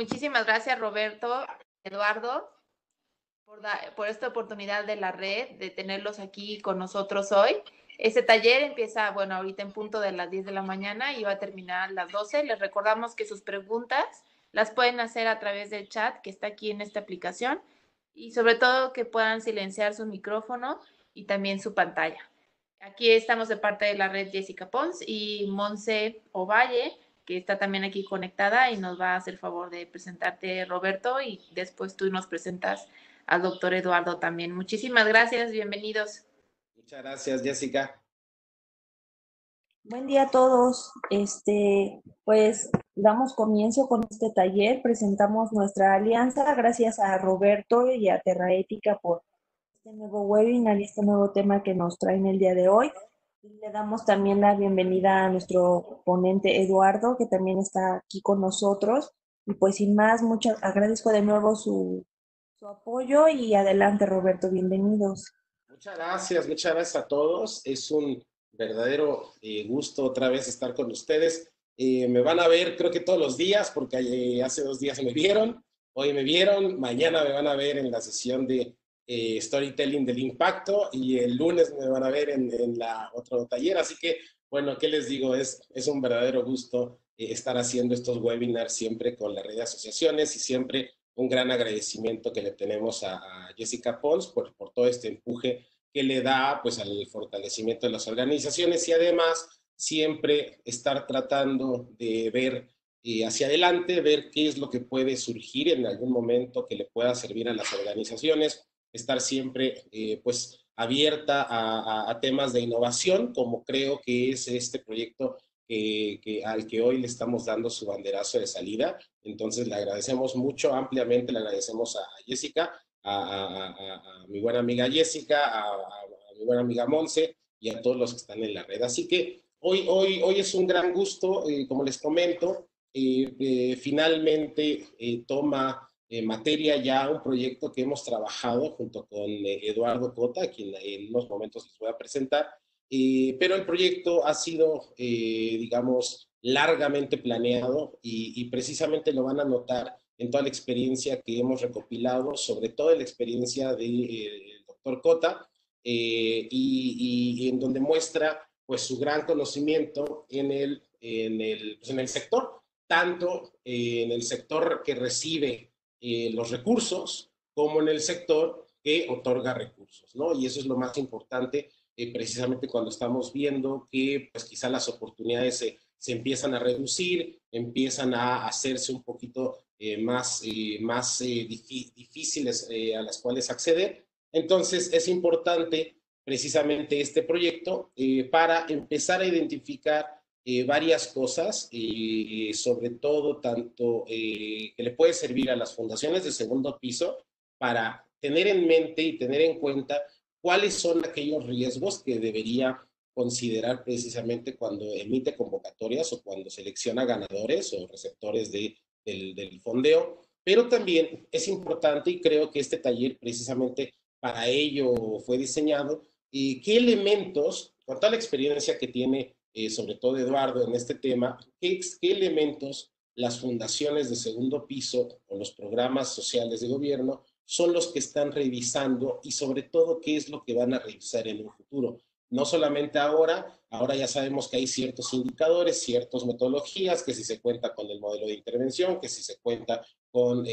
Muchísimas gracias, Roberto, Eduardo, por esta oportunidad de la red, de tenerlos aquí con nosotros hoy. Este taller empieza, bueno, ahorita en punto de las 10 de la mañana y va a terminar a las 12. Les recordamos que sus preguntas las pueden hacer a través del chat que está aquí en esta aplicación y sobre todo que puedan silenciar su micrófono y también su pantalla. Aquí estamos de parte de la red Jessica Pons y Monse Ovalle, que está también aquí conectada y nos va a hacer favor de presentarte, Roberto, y después tú nos presentas al doctor Eduardo también. Muchísimas gracias, bienvenidos. Muchas gracias, Jessica. Buen día a todos. Pues damos comienzo con este taller. Presentamos nuestra alianza gracias a Roberto y a Terraética por este nuevo webinar y este nuevo tema que nos traen el día de hoy. Y le damos también la bienvenida a nuestro ponente Eduardo, que también está aquí con nosotros. Y pues sin más, agradezco de nuevo su apoyo y adelante, Roberto, bienvenidos. Muchas gracias a todos. Es un verdadero gusto otra vez estar con ustedes. Me van a ver creo que todos los días porque hace 2 días me vieron, hoy me vieron, mañana me van a ver en la sesión de Storytelling del Impacto y el lunes me van a ver en la otro taller. Así que, bueno, ¿qué les digo? Es un verdadero gusto estar haciendo estos webinars siempre con la red de asociaciones y siempre un gran agradecimiento que le tenemos a Jessica Pons por todo este empuje que le da pues al fortalecimiento de las organizaciones y además siempre estar tratando de ver hacia adelante, ver qué es lo que puede surgir en algún momento que le pueda servir a las organizaciones, estar siempre pues abierta a temas de innovación, como creo que es este proyecto al que hoy le estamos dando su banderazo de salida. Entonces le agradecemos mucho, ampliamente le agradecemos a Jessica, a mi buena amiga Jessica, a mi buena amiga Monse y a todos los que están en la red. Así que hoy es un gran gusto, como les comento, finalmente toma materia ya un proyecto que hemos trabajado junto con Eduardo Cota, a quien en unos momentos les voy a presentar, pero el proyecto ha sido, digamos, largamente planeado y precisamente lo van a notar en toda la experiencia que hemos recopilado, sobre todo en la experiencia del doctor Cota, y en donde muestra pues su gran conocimiento pues, en el sector, tanto en el sector que recibe los recursos como en el sector que otorga recursos, ¿no? Y eso es lo más importante, precisamente cuando estamos viendo que pues quizá las oportunidades se empiezan a reducir, empiezan a hacerse un poquito más difíciles a las cuales acceder. Entonces es importante precisamente este proyecto para empezar a identificar varias cosas, sobre todo tanto que le puede servir a las fundaciones de segundo piso para tener en mente y tener en cuenta cuáles son aquellos riesgos que debería considerar precisamente cuando emite convocatorias o cuando selecciona ganadores o receptores del fondeo. Pero también es importante, y creo que este taller precisamente para ello fue diseñado, qué elementos, con toda la experiencia que tiene sobre todo Eduardo en este tema, qué elementos las fundaciones de segundo piso o los programas sociales de gobierno son los que están revisando y sobre todo qué es lo que van a revisar en un futuro. No solamente ahora ya sabemos que hay ciertos indicadores, ciertas metodologías, que si se cuenta con el modelo de intervención, que si se cuenta con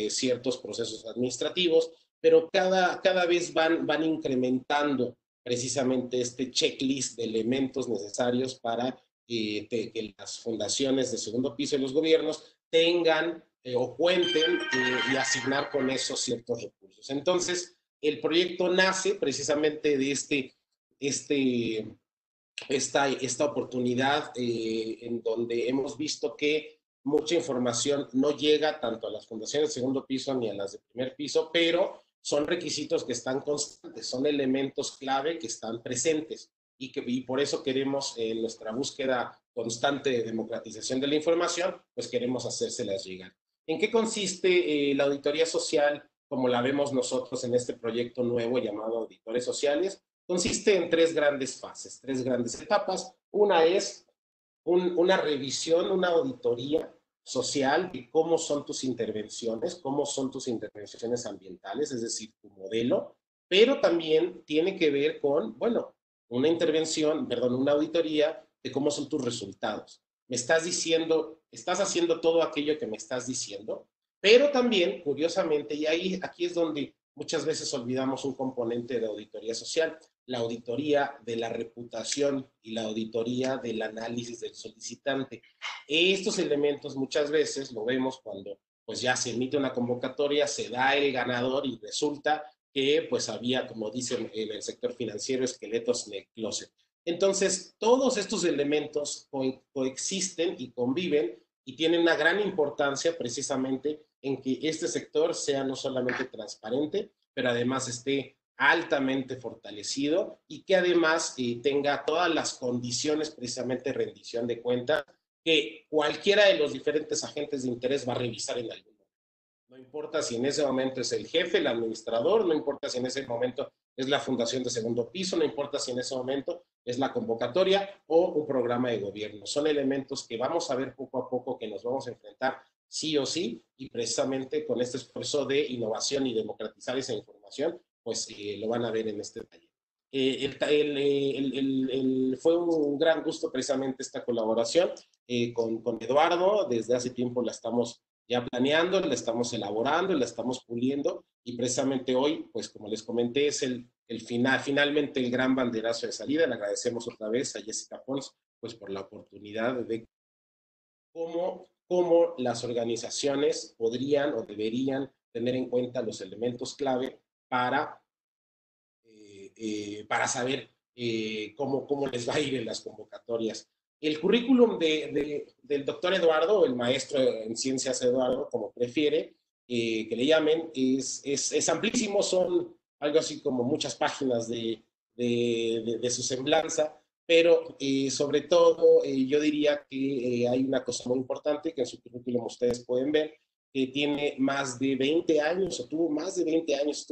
ciertos procesos administrativos, pero cada vez van incrementando precisamente este checklist de elementos necesarios para que las fundaciones de segundo piso de los gobiernos tengan o cuenten y asignar con eso ciertos recursos. Entonces, el proyecto nace precisamente de esta oportunidad en donde hemos visto que mucha información no llega tanto a las fundaciones de segundo piso ni a las de primer piso, pero son requisitos que están constantes, son elementos clave que están presentes y por eso queremos en nuestra búsqueda constante de democratización de la información, pues queremos hacérselas llegar. ¿En qué consiste la auditoría social como la vemos nosotros en este proyecto nuevo llamado Auditores Sociales? Consiste en 3 grandes fases, 3 grandes etapas. Una es una revisión, una auditoría social de cómo son tus intervenciones, cómo son tus intervenciones ambientales, es decir, tu modelo, pero también tiene que ver con, bueno, una intervención, perdón, una auditoría de cómo son tus resultados. Me estás diciendo, estás haciendo todo aquello que me estás diciendo, pero también, curiosamente, y ahí aquí es donde muchas veces olvidamos un componente de auditoría social, la auditoría de la reputación y la auditoría del análisis del solicitante. Estos elementos muchas veces lo vemos cuando pues ya se emite una convocatoria, se da el ganador y resulta que pues había, como dicen en el sector financiero, esqueletos en el closet. Entonces, todos estos elementos coexisten y conviven y tienen una gran importancia precisamente en que este sector sea no solamente transparente, pero además esté altamente fortalecido y que además tenga todas las condiciones precisamente de rendición de cuentas que cualquiera de los diferentes agentes de interés va a revisar en algún momento. No importa si en ese momento es el jefe, el administrador, no importa si en ese momento es la fundación de segundo piso, no importa si en ese momento es la convocatoria o un programa de gobierno. Son elementos que vamos a ver poco a poco, que nos vamos a enfrentar sí o sí, y precisamente con este esfuerzo de innovación y democratizar esa información, pues lo van a ver en este taller. Fue un gran gusto precisamente esta colaboración con Eduardo. Desde hace tiempo la estamos ya planeando, la estamos elaborando, la estamos puliendo y precisamente hoy, pues como les comenté, es finalmente el gran banderazo de salida. Le agradecemos otra vez a Jessica Pons pues por la oportunidad de cómo las organizaciones podrían o deberían tener en cuenta los elementos clave para saber cómo les va a ir en las convocatorias. El currículum del doctor Eduardo, el maestro en ciencias Eduardo, como prefiere que le llamen, es amplísimo, son algo así como muchas páginas de su semblanza, pero sobre todo yo diría que hay una cosa muy importante que en su currículum ustedes pueden ver, que tiene más de 20 años, o tuvo más de 20 años,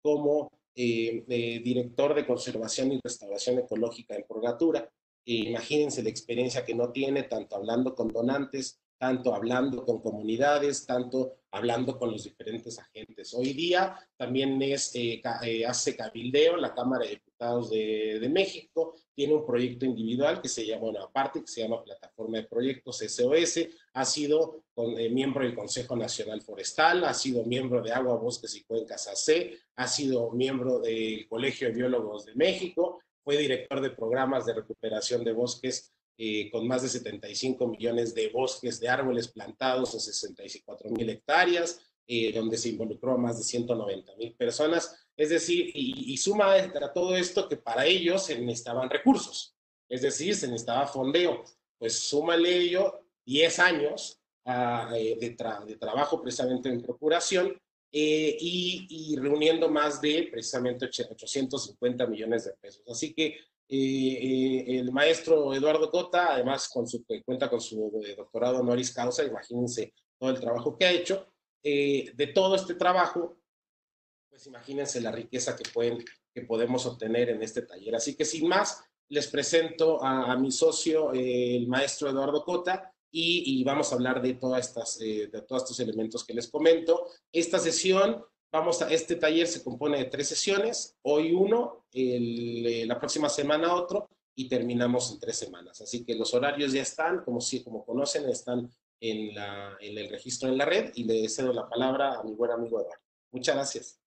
como director de conservación y restauración ecológica en Porgatura. Imagínense la experiencia que no tiene, tanto hablando con donantes, tanto hablando con comunidades, tanto hablando con los diferentes agentes. Hoy día también hace cabildeo la Cámara de Diputados de México, tiene un proyecto individual que se llama, bueno, aparte, que se llama Plataforma de Proyectos SOS, ha sido miembro del Consejo Nacional Forestal, ha sido miembro de Agua, Bosques y Cuencas AC, ha sido miembro del Colegio de Biólogos de México, fue director de programas de recuperación de bosques con más de 75 millones de bosques de árboles plantados en 64,000 hectáreas, donde se involucró a más de 190,000 personas. Es decir, y suma a todo esto que para ellos se necesitaban recursos, es decir, se necesitaba fondeo. Pues súmale ello 10 años de trabajo precisamente en procuración y reuniendo más de precisamente 850 millones de pesos. Así que el maestro Eduardo Cota, además cuenta con su doctorado honoris causa, imagínense todo el trabajo que ha hecho. De todo este trabajo, pues imagínense la riqueza que podemos obtener en este taller. Así que sin más, les presento a mi socio, el maestro Eduardo Cota, y vamos a hablar de todos estos elementos que les comento. Esta sesión, este taller se compone de 3 sesiones, hoy uno, la próxima semana otro, y terminamos en 3 semanas. Así que los horarios ya están, como conocen, están en el registro en la red, y le cedo la palabra a mi buen amigo Eduardo. Muchas gracias.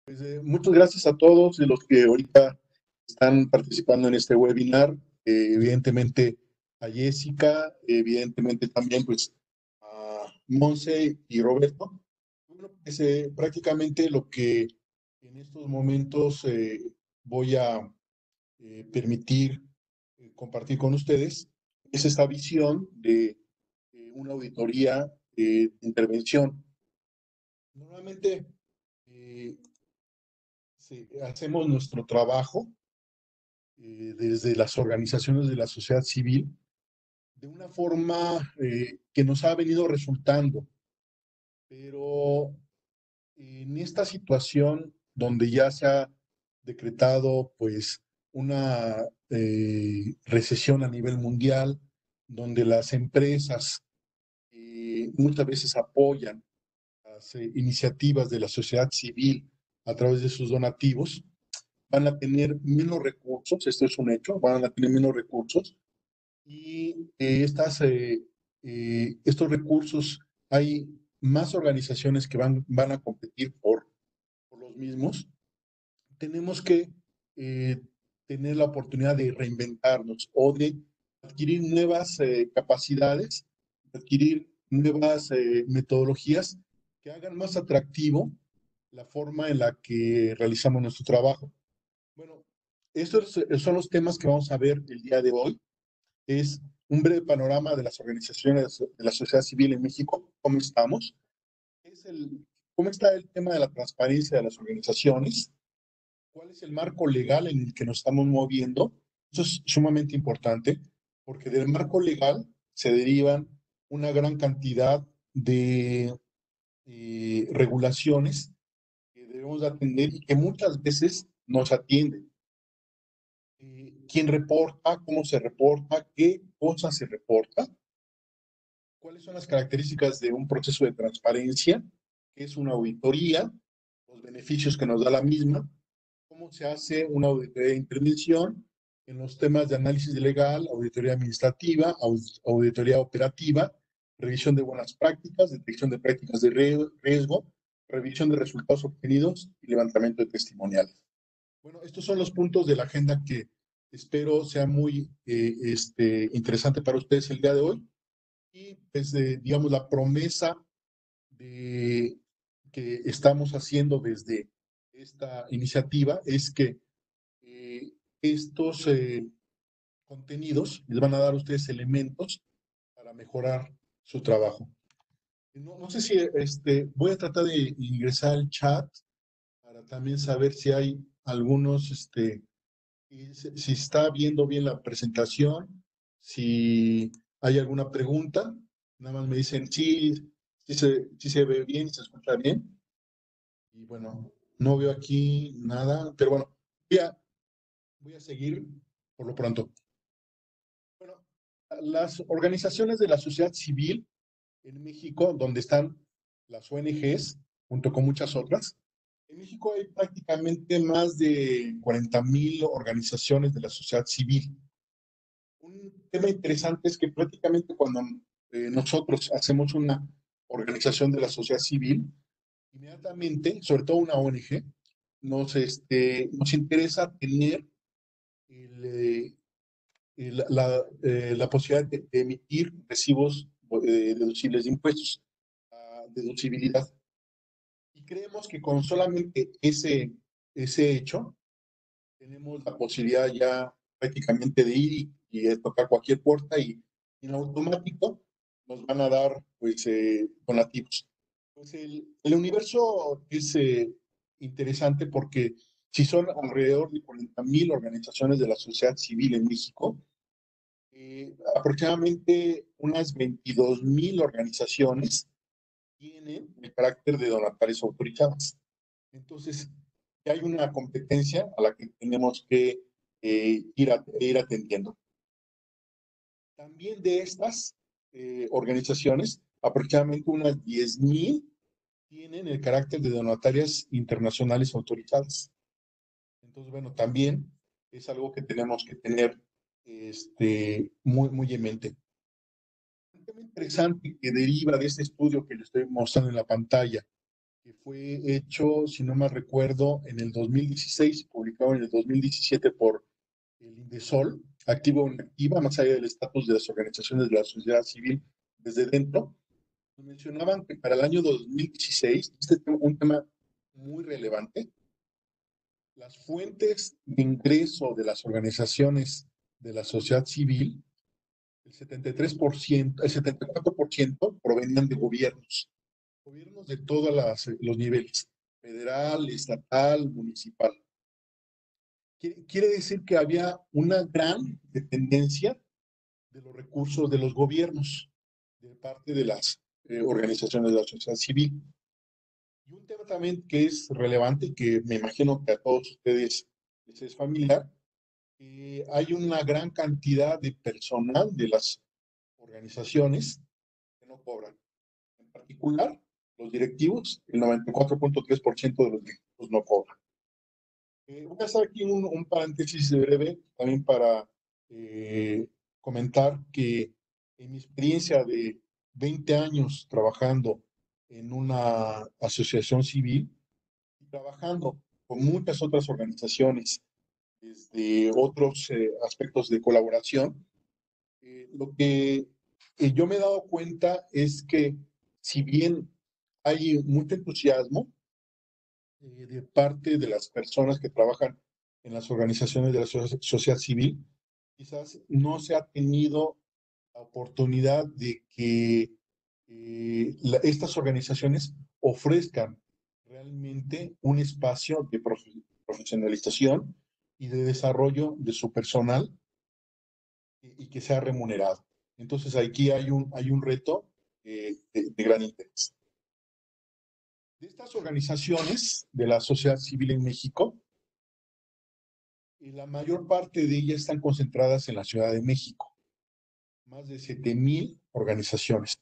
Pues, muchas gracias a todos los que ahorita están participando en este webinar. Evidentemente a Jessica, evidentemente también pues a Monse y Roberto. Bueno, pues, prácticamente lo que en estos momentos voy a permitir compartir con ustedes es esta visión de una auditoría de intervención. Normalmente hacemos nuestro trabajo desde las organizaciones de la sociedad civil de una forma que nos ha venido resultando, pero en esta situación donde ya se ha decretado pues una recesión a nivel mundial, donde las empresas muchas veces apoyan las iniciativas de la sociedad civil a través de sus donativos, van a tener menos recursos, esto es un hecho, van a tener menos recursos y estos recursos, hay más organizaciones que van a competir por los mismos. Tenemos que eh, tener la oportunidad de reinventarnos o de adquirir nuevas capacidades, adquirir nuevas metodologías que hagan más atractivo la forma en la que realizamos nuestro trabajo. Bueno, estos son los temas que vamos a ver el día de hoy. Es un breve panorama de las organizaciones de la sociedad civil en México, cómo estamos, cómo está el tema de la transparencia de las organizaciones, cuál es el marco legal en el que nos estamos moviendo. Eso es sumamente importante, porque del marco legal se derivan una gran cantidad de regulaciones que debemos de atender y que muchas veces nos atienden. ¿Quién reporta? ¿Cómo se reporta? ¿Qué cosas se reporta? ¿Cuáles son las características de un proceso de transparencia? ¿Qué es una auditoría? Los beneficios que nos da la misma. ¿Cómo se hace una auditoría de intervención en los temas de análisis legal, auditoría administrativa, auditoría operativa, revisión de buenas prácticas, detección de prácticas de riesgo, revisión de resultados obtenidos y levantamiento de testimoniales? Bueno, estos son los puntos de la agenda que espero sea muy interesante para ustedes el día de hoy. Y pues, digamos, la promesa de, que estamos haciendo desde esta iniciativa es que estos contenidos les van a dar a ustedes elementos para mejorar su trabajo. No sé si voy a tratar de ingresar al chat para también saber si hay algunos, si está viendo bien la presentación, si hay alguna pregunta. Nada más me dicen sí se ve bien, se escucha bien. Y bueno, no veo aquí nada, pero bueno, voy a seguir por lo pronto. Bueno, las organizaciones de la sociedad civil en México, donde están las ONGs, junto con muchas otras, en México hay prácticamente más de 40,000 organizaciones de la sociedad civil. Un tema interesante es que prácticamente cuando nosotros hacemos una organización de la sociedad civil, inmediatamente, sobre todo una ONG, nos interesa tener el, la posibilidad de emitir recibos deducibles de impuestos, deducibilidad. Y creemos que con solamente ese hecho, tenemos la posibilidad ya prácticamente de ir y tocar cualquier puerta y en automático nos van a dar pues donativos. Pues el universo es interesante porque si son alrededor de 40,000 organizaciones de la sociedad civil en México, aproximadamente unas 22,000 organizaciones tienen el carácter de donatarias autorizadas. Entonces, hay una competencia a la que tenemos que ir atendiendo. También de estas organizaciones, aproximadamente unas 10,000 tienen el carácter de donatarias internacionales autorizadas. Entonces, bueno, también es algo que tenemos que tener muy en mente. Un tema interesante que deriva de este estudio que les estoy mostrando en la pantalla, que fue hecho, si no mal recuerdo, en el 2016 y publicado en el 2017 por el INDESOL, activa o inactiva, más allá del estatus de las organizaciones de la sociedad civil desde dentro. Mencionaban que para el año 2016, un tema muy relevante, las fuentes de ingreso de las organizaciones de la sociedad civil, el 73%, el 74% provenían de gobiernos de todos los niveles, federal, estatal, municipal. Quiere decir que había una gran dependencia de los recursos de los gobiernos, de parte de las organizaciones de la sociedad civil. Y un tema también que es relevante, que me imagino que a todos ustedes les es familiar, hay una gran cantidad de personal de las organizaciones que no cobran. En particular, los directivos, el 94.3% de los directivos no cobran. Voy a hacer aquí un paréntesis breve también para comentar que en mi experiencia de 20 años trabajando en una asociación civil, trabajando con muchas otras organizaciones desde otros aspectos de colaboración, lo que yo me he dado cuenta es que si bien hay mucho entusiasmo de parte de las personas que trabajan en las organizaciones de la sociedad civil, quizás no se ha tenido la oportunidad de que estas organizaciones ofrezcan realmente un espacio de profesionalización y de desarrollo de su personal y que sea remunerado. Entonces aquí hay un reto de gran interés. De estas organizaciones de la sociedad civil en México, la mayor parte de ellas están concentradas en la Ciudad de México, más de 7,000 organizaciones.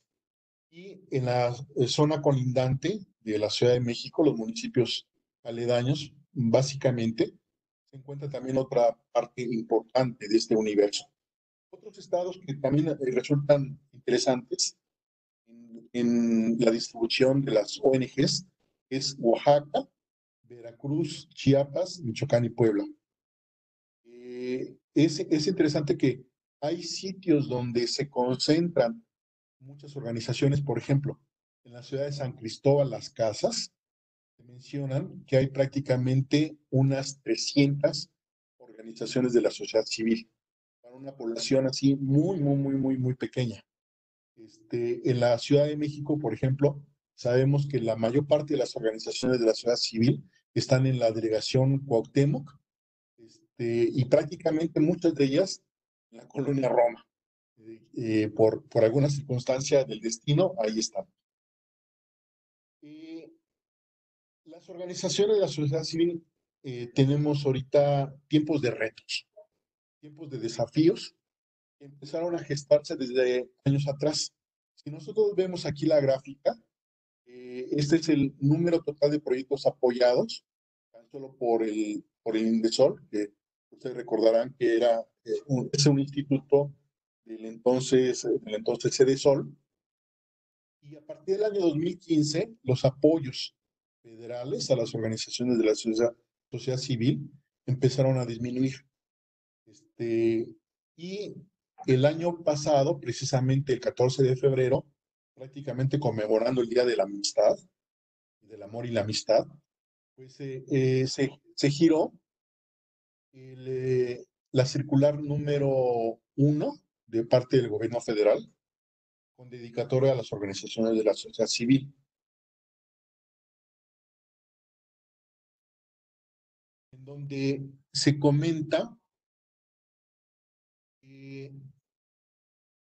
Y en la zona colindante de la Ciudad de México, los municipios aledaños, básicamente, se encuentra también otra parte importante de este universo. Otros estados que también resultan interesantes en la distribución de las ONGs es Oaxaca, Veracruz, Chiapas, Michoacán y Puebla. Es interesante que hay sitios donde se concentran muchas organizaciones, por ejemplo, en la ciudad de San Cristóbal, Las Casas, se mencionan que hay prácticamente unas 300 organizaciones de la sociedad civil, para una población así muy pequeña. En la Ciudad de México, por ejemplo, sabemos que la mayor parte de las organizaciones de la sociedad civil están en la delegación Cuauhtémoc, y prácticamente muchas de ellas en la colonia Roma. Por alguna circunstancia del destino, ahí están. Las organizaciones de la sociedad civil tenemos ahorita tiempos de retos, tiempos de desafíos que empezaron a gestarse desde años atrás. Si nosotros vemos aquí la gráfica, este es el número total de proyectos apoyados, tan solo por el Indesol, que ustedes recordarán que es un instituto del entonces Cedesol. Y a partir del año 2015, los apoyos federales a las organizaciones de la sociedad civil empezaron a disminuir. Y el año pasado, precisamente el 14 de febrero, prácticamente conmemorando el Día de la Amistad, del Amor y la Amistad, pues se giró la circular número 1 de parte del gobierno federal con dedicatoria a las organizaciones de la sociedad civil, en donde se comenta que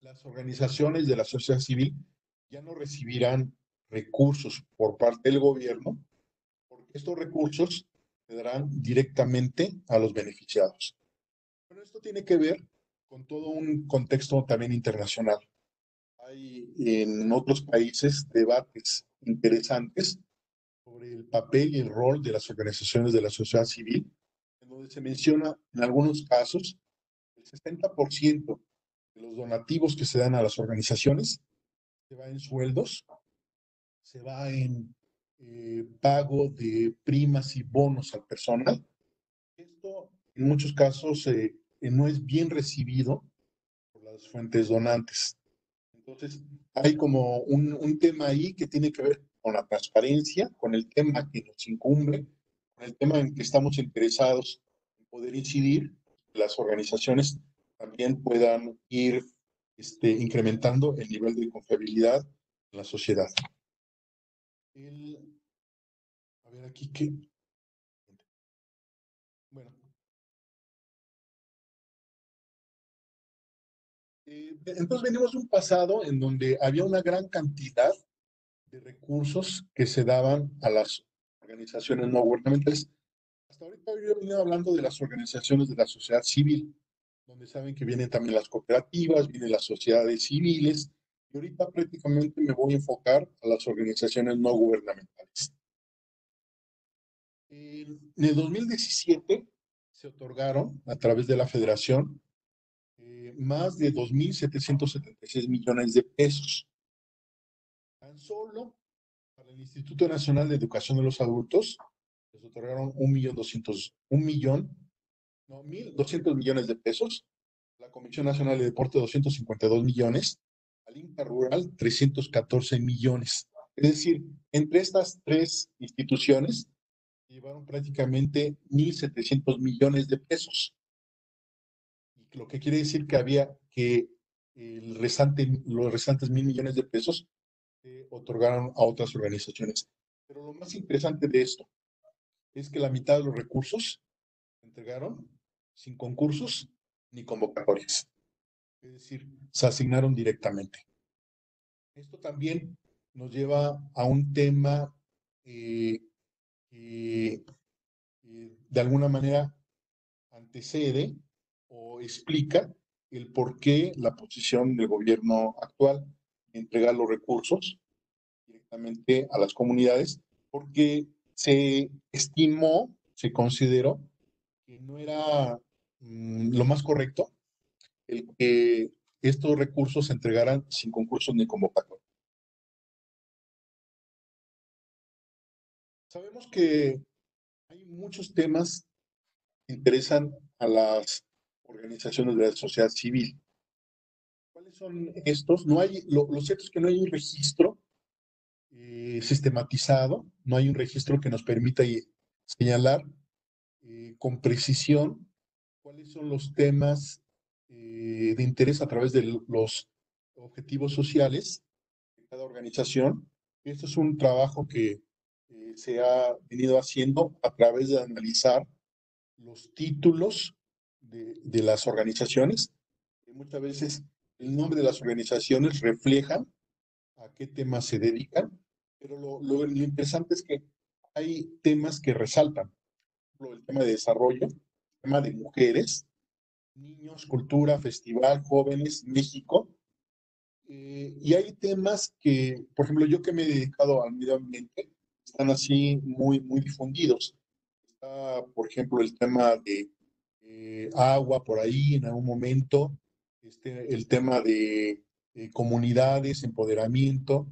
las organizaciones de la sociedad civil ya no recibirán recursos por parte del gobierno, porque estos recursos se darán directamente a los beneficiados. Pero esto tiene que ver con todo un contexto también internacional. Hay en otros países debates interesantes sobre el papel y el rol de las organizaciones de la sociedad civil, en donde se menciona en algunos casos el 60% de los donativos que se dan a las organizaciones se va en sueldos, se va en pago de primas y bonos al personal. Esto en muchos casos no es bien recibido por las fuentes donantes. Entonces, hay como un tema ahí que tiene que ver con la transparencia, con el tema que nos incumbe, con el tema en que estamos interesados en poder incidir, que las organizaciones también puedan ir incrementando el nivel de confiabilidad en la sociedad. A ver aquí qué. Bueno. Entonces venimos de un pasado en donde había una gran cantidad de recursos que se daban a las organizaciones no gubernamentales. Hasta ahorita yo he venido hablando de las organizaciones de la sociedad civil, donde saben que vienen también las cooperativas, vienen las sociedades civiles, y ahorita prácticamente me voy a enfocar a las organizaciones no gubernamentales. En el 2017 se otorgaron a través de la Federación más de 2.776 millones de pesos. Tan solo para el Instituto Nacional de Educación de los Adultos les otorgaron 1.200 millones de pesos. La Comisión Nacional de Deporte 252 millones. Al INCA Rural 314 millones. Es decir, entre estas tres instituciones llevaron prácticamente 1.700 millones de pesos. Lo que quiere decir que había que los restantes 1.000 millones de pesos se otorgaron a otras organizaciones. Pero lo más interesante de esto es que la mitad de los recursos se entregaron sin concursos ni convocatorias. Es decir, se asignaron directamente. Esto también nos lleva a un tema que de alguna manera antecede o explica el por qué la posición del gobierno actual de entregar los recursos directamente a las comunidades, porque se estimó, se consideró que no era lo más correcto el que estos recursos se entregaran sin concursos ni convocatoria. Sabemos que hay muchos temas que interesan a las organizaciones de la sociedad civil. ¿Cuáles son estos? No hay, lo cierto es que no hay un registro sistematizado, no hay un registro que nos permita señalar con precisión cuáles son los temas de interés a través de los objetivos sociales de cada organización. Esto es un trabajo que se ha venido haciendo a través de analizar los títulos de las organizaciones. Muchas veces el nombre de las organizaciones refleja a qué temas se dedican, pero lo interesante es que hay temas que resaltan. Por ejemplo, el tema de desarrollo, el tema de mujeres, niños, cultura, festival, jóvenes, México. Y hay temas que, por ejemplo, yo que me he dedicado al medio ambiente, están así muy, muy difundidos. Está, por ejemplo, el tema de agua por ahí en algún momento, el tema de comunidades, empoderamiento,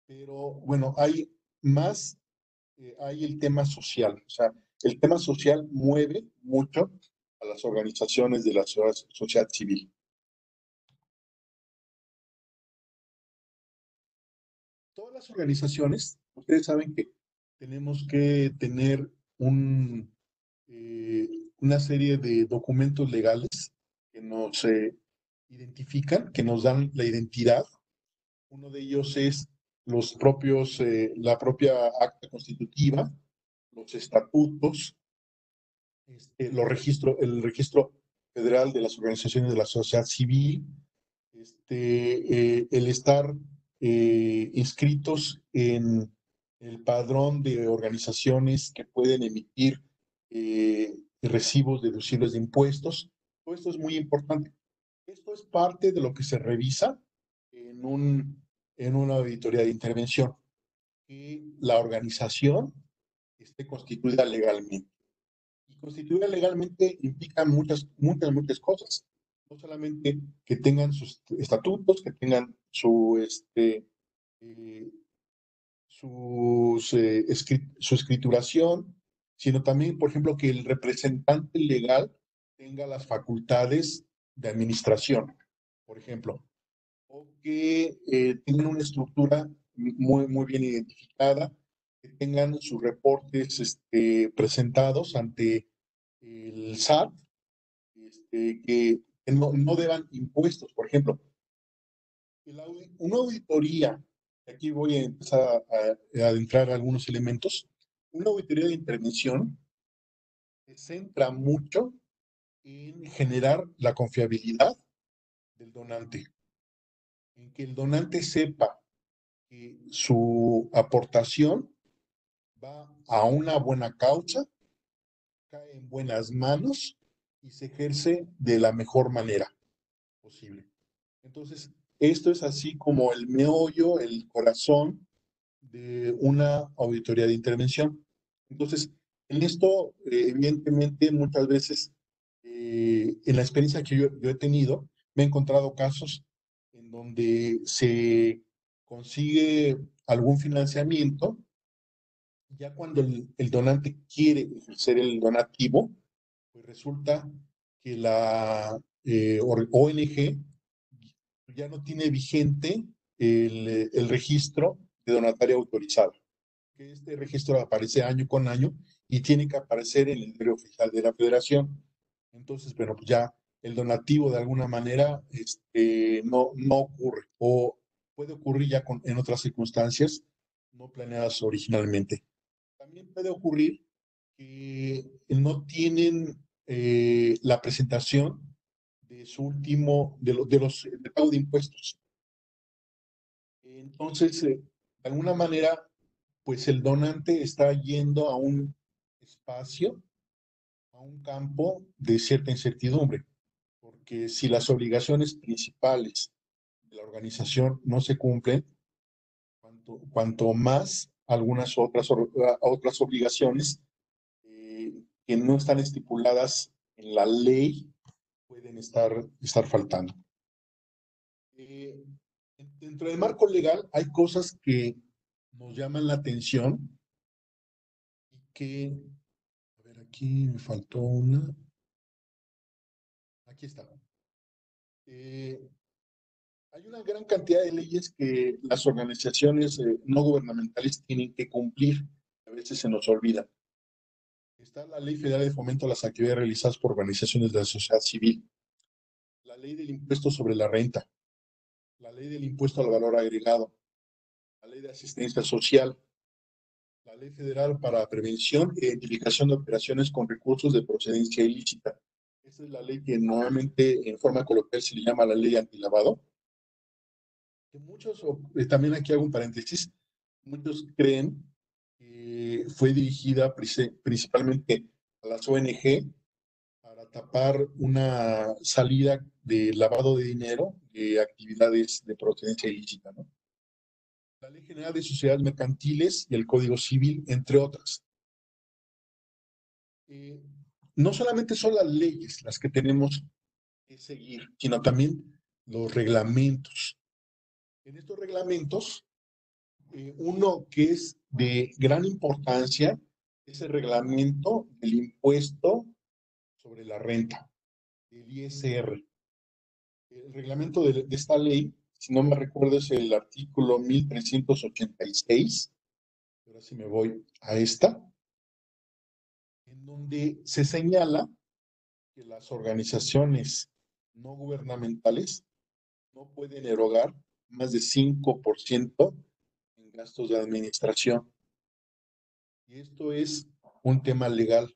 pero bueno, hay más, hay el tema social, o sea, el tema social mueve mucho a las organizaciones de la sociedad civil. Todas las organizaciones, ustedes saben que tenemos que tener una serie de documentos legales que nos identifican, que nos dan la identidad. Uno de ellos es la propia acta constitutiva, los estatutos, el registro federal de las organizaciones de la sociedad civil, el estar inscritos en el padrón de organizaciones que pueden emitir recibos deducibles de impuestos. Todo esto es muy importante. Esto es parte de lo que se revisa en una auditoría de intervención, que la organización esté constituida legalmente. Y constituida legalmente implica muchas cosas. No solamente que tengan sus estatutos, que tengan su escrituración, sino también, por ejemplo, que el representante legal tenga las facultades de administración, por ejemplo, o que tengan una estructura muy, muy bien identificada, que tengan sus reportes presentados ante el SAT, que no deban impuestos. Por ejemplo, una auditoría, aquí voy a empezar a adentrar algunos elementos, una auditoría de intervención se centra mucho en generar la confiabilidad del donante, en que el donante sepa que su aportación va a una buena causa, cae en buenas manos y se ejerce de la mejor manera posible. Entonces, esto es así como el meollo, el corazón de una auditoría de intervención. Entonces, en esto, evidentemente, muchas veces, en la experiencia que yo he tenido, me he encontrado casos en donde se consigue algún financiamiento, ya cuando el donante quiere ejercer el donativo, pues resulta que la ONG ya no tiene vigente el registro de donatario autorizado. Que este registro aparece año con año y tiene que aparecer en el diario oficial de la Federación. Entonces, bueno, pues ya el donativo de alguna manera no ocurre o puede ocurrir ya en otras circunstancias no planeadas originalmente. También puede ocurrir que no tienen la presentación de su último, de pago de impuestos. Entonces, de alguna manera, pues el donante está yendo a un espacio, a un campo de cierta incertidumbre, porque si las obligaciones principales de la organización no se cumplen, cuanto más algunas otras obligaciones que no están estipuladas en la ley pueden estar faltando. Dentro del marco legal hay cosas que nos llaman la atención y que, a ver, aquí me faltó una. Aquí está. Hay una gran cantidad de leyes que las organizaciones no gubernamentales tienen que cumplir. A veces se nos olvida. Está la Ley Federal de Fomento a las Actividades Realizadas por Organizaciones de la Sociedad Civil, la Ley del Impuesto sobre la Renta, la Ley del Impuesto al Valor Agregado, la Ley de Asistencia Social, la Ley Federal para la Prevención e Identificación de Operaciones con Recursos de Procedencia Ilícita. Esta es la ley que normalmente en forma coloquial se le llama la ley antilavado. Que muchos, también aquí hago un paréntesis, muchos creen que fue dirigida principalmente a las ONG para tapar una salida de lavado de dinero de actividades de procedencia ilícita, ¿no? La Ley General de Sociedades Mercantiles y el Código Civil, entre otras. No solamente son las leyes las que tenemos que seguir, sino también los reglamentos. En estos reglamentos, uno que es de gran importancia es el reglamento del impuesto sobre la renta, el ISR. El reglamento de esta ley, si no me recuerdo, es el artículo 1386. Ahora sí me voy a esta, en donde se señala que las organizaciones no gubernamentales no pueden erogar más de 5% en gastos de administración. Y esto es un tema legal.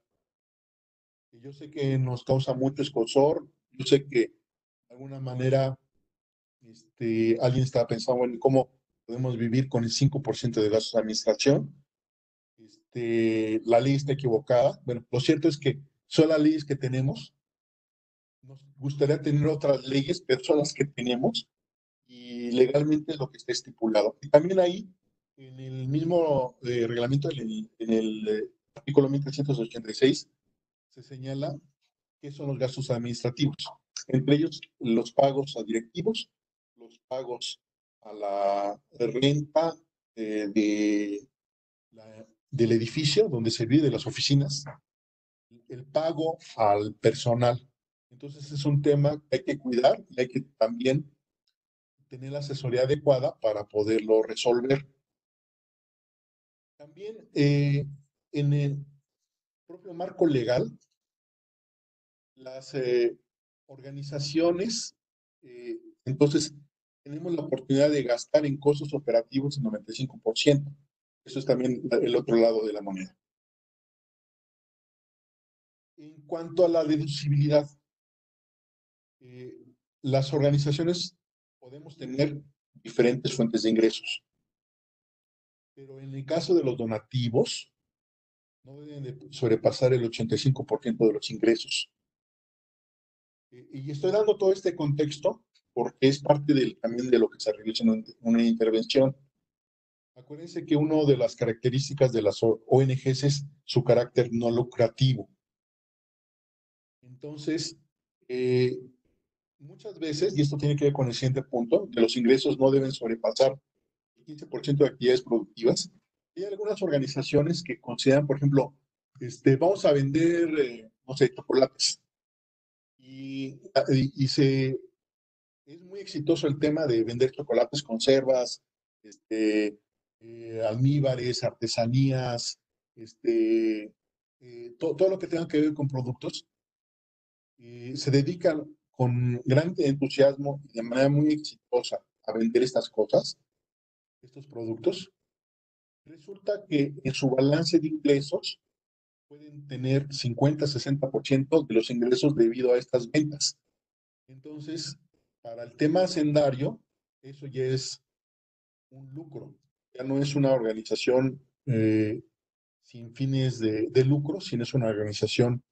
Yo sé que nos causa mucho escozor, yo sé que de alguna manera alguien está pensando en cómo podemos vivir con el 5% de gastos de administración. La ley está equivocada. Bueno, lo cierto es que son las leyes que tenemos. Nos gustaría tener otras leyes, pero son las que tenemos y legalmente es lo que está estipulado. Y también ahí, en el mismo reglamento, en el artículo 1386, se señala qué son los gastos administrativos. Entre ellos, los pagos a directivos, los pagos a la renta del edificio donde se vive, de las oficinas, el pago al personal. Entonces es un tema que hay que cuidar y hay que también tener la asesoría adecuada para poderlo resolver. También en el propio marco legal, las organizaciones, entonces, tenemos la oportunidad de gastar en costos operativos el 95%. Eso es también el otro lado de la moneda. En cuanto a la deducibilidad, las organizaciones podemos tener diferentes fuentes de ingresos, pero en el caso de los donativos, no deben de sobrepasar el 85% de los ingresos. Y estoy dando todo este contexto porque es parte también de lo que se realiza en una intervención. Acuérdense que una de las características de las ONGs es su carácter no lucrativo. Entonces, muchas veces, y esto tiene que ver con el siguiente punto, que los ingresos no deben sobrepasar el 15% de actividades productivas. Hay algunas organizaciones que consideran, por ejemplo, vamos a vender, no sé, chocolates. Es muy exitoso el tema de vender chocolates, conservas, almíbares, artesanías, todo lo que tenga que ver con productos. Se dedican con gran entusiasmo y de manera muy exitosa a vender estas cosas, estos productos. Resulta que en su balance de ingresos pueden tener 50-60% de los ingresos debido a estas ventas. Entonces, para el tema hacendario, eso ya es un lucro. Ya no es una organización sin fines de lucro, sino es una organización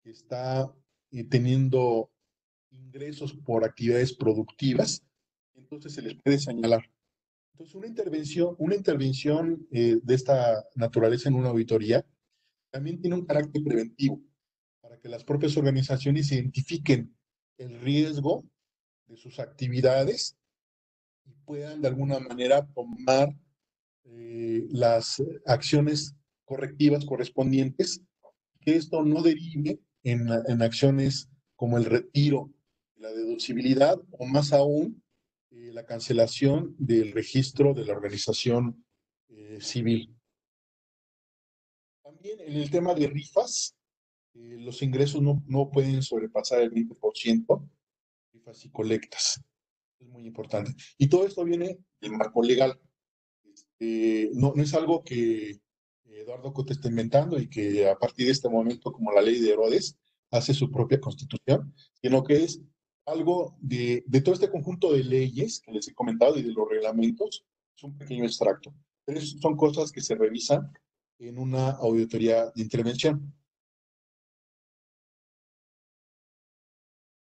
que está teniendo ingresos por actividades productivas. Entonces se les puede señalar. Entonces, una intervención de esta naturaleza en una auditoría también tiene un carácter preventivo para que las propias organizaciones identifiquen el riesgo de sus actividades y puedan de alguna manera tomar las acciones correctivas correspondientes, que esto no derive en acciones como el retiro, la deducibilidad o más aún la cancelación del registro de la organización civil. También en el tema de rifas, los ingresos no pueden sobrepasar el 20%, rifas y colectas. Es muy importante. Y todo esto viene del marco legal. No es algo que Eduardo Cote está inventando y que a partir de este momento, como la ley de Herodes, hace su propia constitución, sino que es algo de todo este conjunto de leyes que les he comentado y de los reglamentos, es un pequeño extracto. Pero son cosas que se revisan en una auditoría de intervención.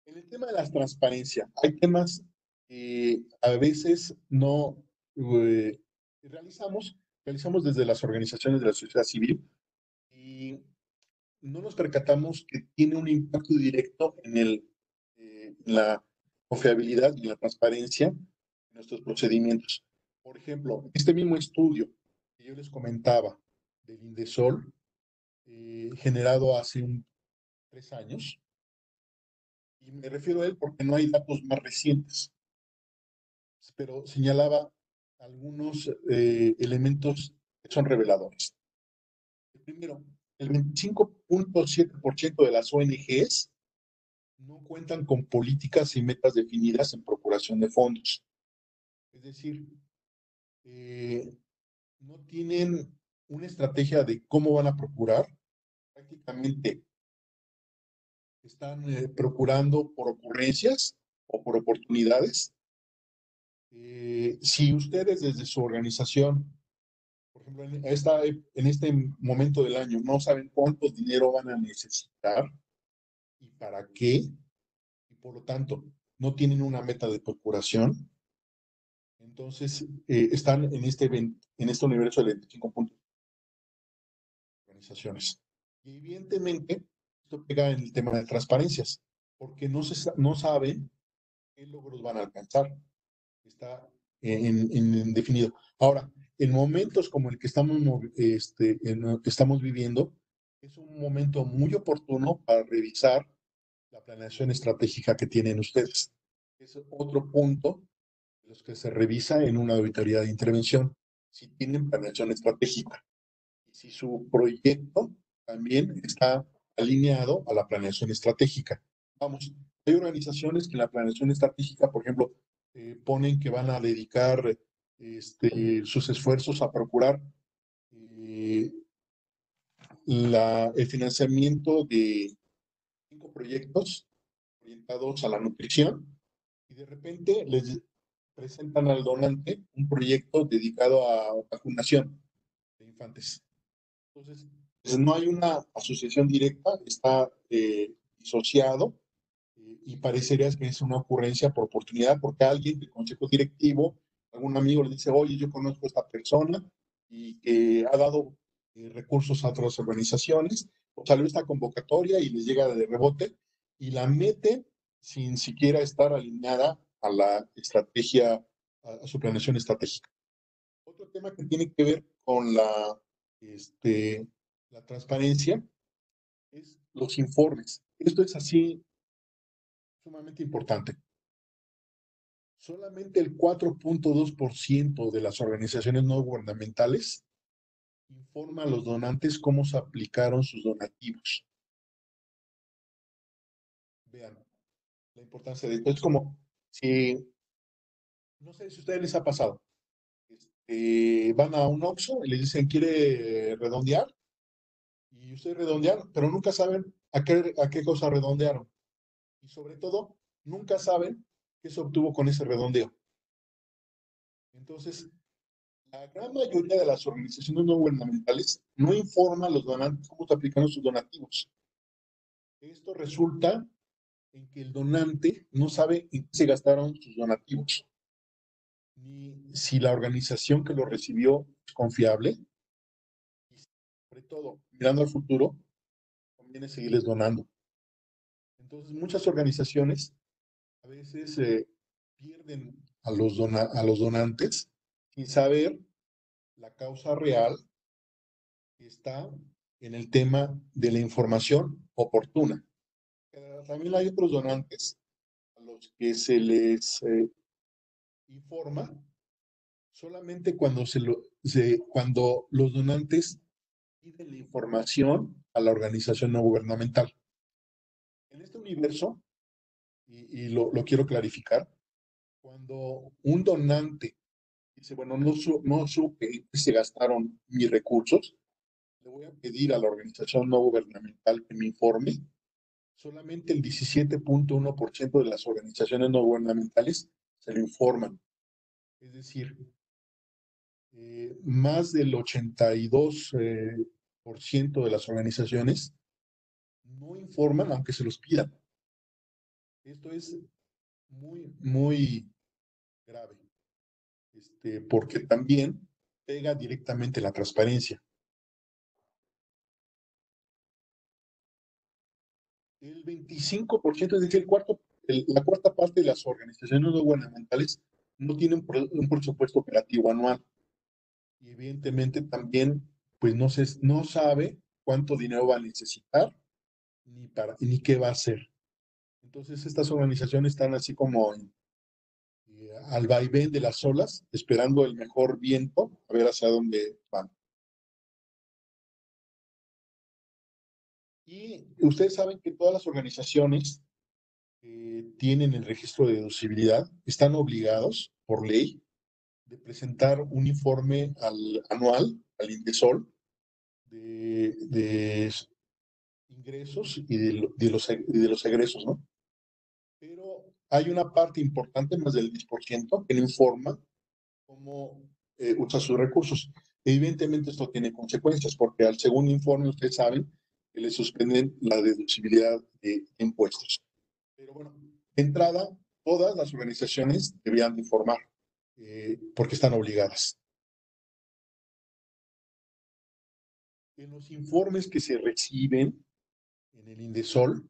En el tema de la transparencia, hay temas que a veces no realizamos, desde las organizaciones de la sociedad civil y no nos percatamos que tiene un impacto directo en la confiabilidad y la transparencia de nuestros procedimientos. Por ejemplo, este mismo estudio que yo les comentaba del Indesol, generado hace 3 años, y me refiero a él porque no hay datos más recientes, pero señalaba algunos elementos que son reveladores. Primero, el 25.7% de las ONGs no cuentan con políticas y metas definidas en procuración de fondos. Es decir, no tienen una estrategia de cómo van a procurar. Prácticamente están procurando por ocurrencias o por oportunidades. Si ustedes desde su organización, por ejemplo, en este momento del año, no saben cuánto dinero van a necesitar y para qué, y por lo tanto no tienen una meta de procuración, entonces están en este universo de 25 puntos de organizaciones. Y evidentemente, esto pega en el tema de transparencias, porque no saben qué logros van a alcanzar. Está definido. Ahora, en momentos como el que estamos viviendo, es un momento muy oportuno para revisar la planeación estratégica que tienen ustedes. Es otro punto de los que se revisa en una auditoría de intervención, si tienen planeación estratégica y si su proyecto también está alineado a la planeación estratégica. Vamos, hay organizaciones que en la planeación estratégica, por ejemplo, ponen que van a dedicar sus esfuerzos a procurar el financiamiento de 5 proyectos orientados a la nutrición y de repente les presentan al donante un proyecto dedicado a vacunación de infantes. Entonces, no hay una asociación directa, está disociado y parecería que es una ocurrencia por oportunidad, porque alguien del consejo directivo, algún amigo le dice, oye, yo conozco a esta persona y que ha dado recursos a otras organizaciones, o salió esta convocatoria y les llega de rebote y la mete sin siquiera estar alineada a la estrategia, a su planeación estratégica. Otro tema que tiene que ver con la transparencia es los informes. Esto es así sumamente importante. Solamente el 4.2% de las organizaciones no gubernamentales informa a los donantes cómo se aplicaron sus donativos. Vean la importancia de esto. Es como si, no sé si a ustedes les ha pasado, van a un Oxxo y les dicen, ¿quiere redondear? Y ustedes redondean, pero nunca saben a qué cosa redondearon. Y sobre todo, nunca saben qué se obtuvo con ese redondeo. Entonces, la gran mayoría de las organizaciones no gubernamentales no informan a los donantes cómo se aplicaron sus donativos. Esto resulta en que el donante no sabe en qué se gastaron sus donativos, ni si la organización que lo recibió es confiable, y sobre todo, mirando al futuro, conviene seguirles donando. Entonces, muchas organizaciones a veces pierden a los donantes sin saber la causa real que está en el tema de la información oportuna. También hay otros donantes a los que se les informa solamente cuando los donantes piden la información a la organización no gubernamental. En este universo, y lo quiero clarificar, cuando un donante dice, bueno, no supe en qué se gastaron mis recursos, le voy a pedir a la organización no gubernamental que me informe. Solamente el 17.1% de las organizaciones no gubernamentales se lo informan. Es decir, más del 82% de las organizaciones no informan aunque se los pidan. Esto es muy, muy grave, porque también pega directamente la transparencia. El 25%, es decir, la cuarta parte de las organizaciones no gubernamentales no tienen un presupuesto operativo anual. Y evidentemente también, pues no sabe cuánto dinero va a necesitar ni qué va a hacer. Entonces, estas organizaciones están así como al vaivén de las olas, esperando el mejor viento, a ver hacia dónde van. Y ustedes saben que todas las organizaciones que tienen el registro de deducibilidad están obligados por ley de presentar un informe anual al INDESOL de ingresos y de los egresos, ¿no? Pero hay una parte importante, más del 10%, que no informa cómo usa sus recursos. Evidentemente esto tiene consecuencias, porque al segundo informe ustedes saben que le suspenden la deducibilidad de impuestos. Pero bueno, de entrada, todas las organizaciones deberían de informar, porque están obligadas. En los informes que se reciben en el INDESOL,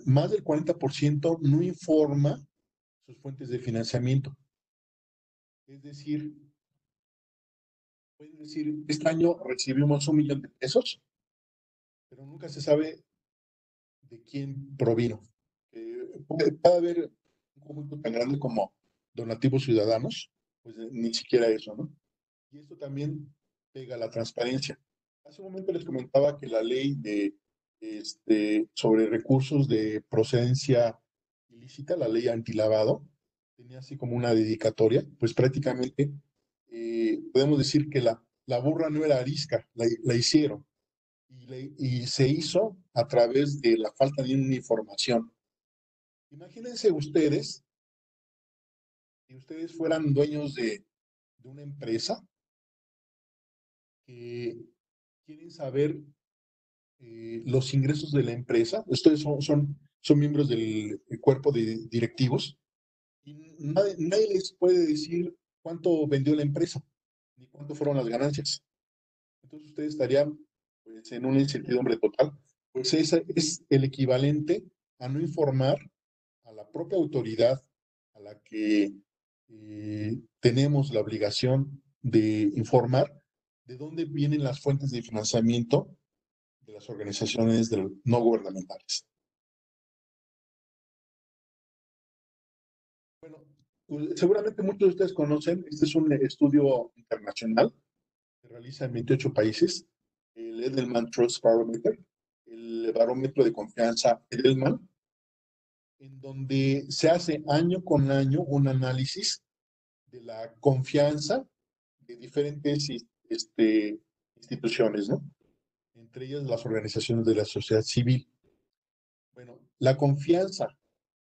más del 40% no informa sus fuentes de financiamiento. Es decir, pueden decir, este año recibimos 1 millón de pesos, pero nunca se sabe de quién provino. Puede haber un conjunto tan grande como donativos ciudadanos, pues ni siquiera eso, ¿no? Y esto también pega a la transparencia. Hace un momento les comentaba que la ley sobre recursos de procedencia ilícita, la ley antilavado, tenía así como una dedicatoria, pues prácticamente podemos decir que la burra no era arisca, la hicieron. Y se hizo a través de la falta de una información. Imagínense ustedes, si ustedes fueran dueños de una empresa que quieren saber los ingresos de la empresa. Estos son son miembros del cuerpo de directivos y nadie les puede decir cuánto vendió la empresa ni cuánto fueron las ganancias. Entonces ustedes estarían pues, en una incertidumbre total. Pues ese es el equivalente a no informar a la propia autoridad a la que tenemos la obligación de informar de dónde vienen las fuentes de financiamiento de las organizaciones no gubernamentales. Bueno, pues, seguramente muchos de ustedes conocen, este es un estudio internacional que se realiza en 28 países, el Edelman Trust Barometer, el barómetro de confianza Edelman, en donde se hace año con año un análisis de la confianza de diferentes instituciones, ¿no? Entre ellas las organizaciones de la sociedad civil. Bueno, la confianza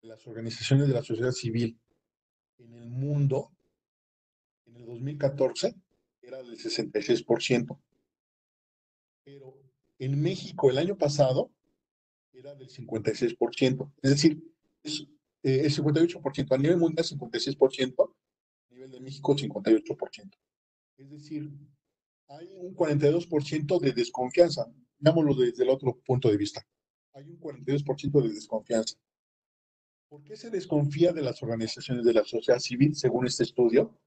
de las organizaciones de la sociedad civil en el mundo en el 2014 era del 66%, pero en México el año pasado era del 56%, es decir, es el 58%, a nivel mundial 56%, a nivel de México 58%. Es decir, hay un 42% de desconfianza, veámoslo desde el otro punto de vista. Hay un 42% de desconfianza. ¿Por qué se desconfía de las organizaciones de la sociedad civil, según este estudio?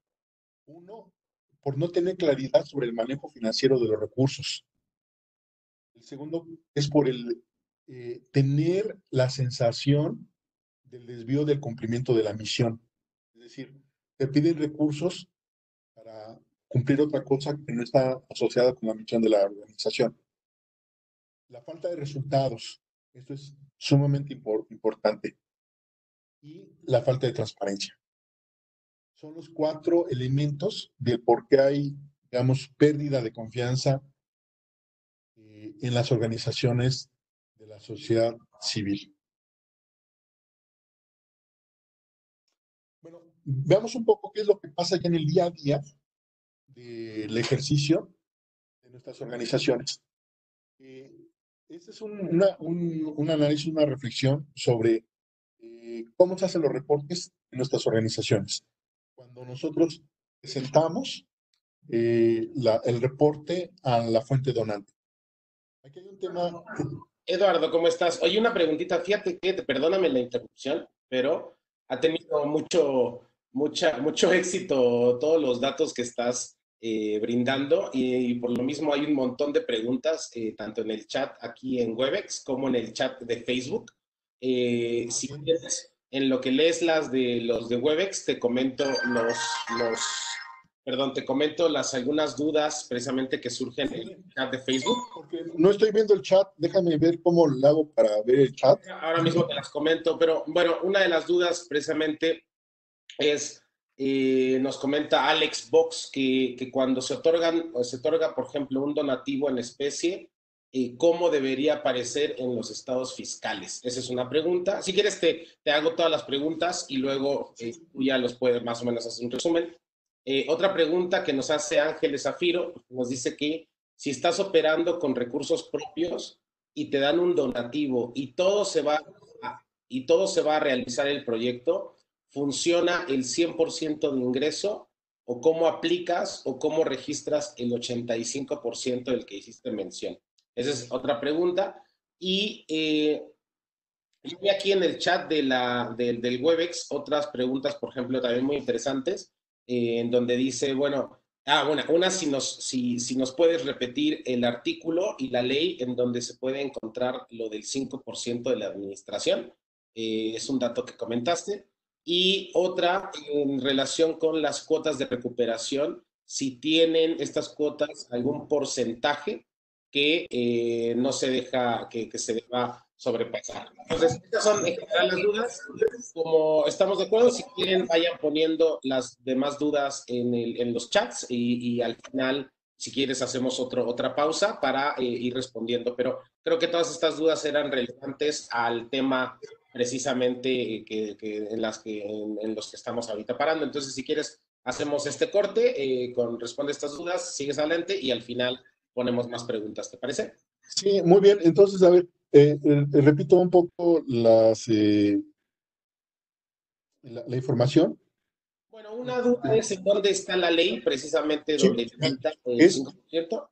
Uno, por no tener claridad sobre el manejo financiero de los recursos. El segundo es por tener la sensación del desvío del cumplimiento de la misión. Es decir, te piden recursos para cumplir otra cosa que no está asociada con la misión de la organización. La falta de resultados, esto es sumamente importante. Y la falta de transparencia. Son los 4 elementos del por qué hay, digamos, pérdida de confianza en las organizaciones de la sociedad civil. Bueno, veamos un poco qué es lo que pasa ya en el día a día del ejercicio de nuestras organizaciones. Este es un análisis, una reflexión sobre cómo se hacen los reportes en nuestras organizaciones. Cuando nosotros presentamos el reporte a la fuente donante. Aquí hay un tema. Eduardo, ¿cómo estás? Oye, una preguntita, fíjate que, perdóname la interrupción, pero ha tenido mucho éxito todos los datos que estás brindando y por lo mismo hay un montón de preguntas, tanto en el chat aquí en Webex como en el chat de Facebook. Si quieres, en lo que lees los de Webex, te comento te comento algunas dudas precisamente que surgen en el chat de Facebook. Porque no estoy viendo el chat, déjame ver cómo lo hago para ver el chat. Ahora mismo te las comento, pero bueno, una de las dudas precisamente es, nos comenta Alex Box que cuando se otorga, por ejemplo, un donativo en especie, ¿cómo debería aparecer en los estados fiscales? Esa es una pregunta. Si quieres, te hago todas las preguntas y luego tú ya los puedes más o menos hacer un resumen. Otra pregunta que nos hace Ángeles Zafiro, nos dice que si estás operando con recursos propios y te dan un donativo y todo se va a realizar el proyecto, ¿funciona el 100% de ingreso o cómo aplicas o cómo registras el 85% del que hiciste mención? Esa es otra pregunta. Y yo vi aquí en el chat del Webex otras preguntas, por ejemplo, también muy interesantes, en donde dice, bueno, una, si nos puedes repetir el artículo y la ley en donde se puede encontrar lo del 5% de la administración. Es un dato que comentaste. Y otra, en relación con las cuotas de recuperación, si tienen estas cuotas algún porcentaje que no se deja, que se deba sobrepasar. Entonces, estas son en general las dudas. Como estamos de acuerdo, si quieren, vayan poniendo las demás dudas en los chats y al final, si quieres, hacemos otra pausa para ir respondiendo. Pero creo que todas estas dudas eran relevantes al tema precisamente en los que estamos ahorita parando. Entonces, si quieres, hacemos este corte, responde estas dudas, sigues adelante y al final ponemos más preguntas, ¿te parece? Sí, muy bien. Entonces, a ver, repito un poco la información. Bueno, una duda es en dónde está la ley, precisamente Sí, donde limita el es, 5%.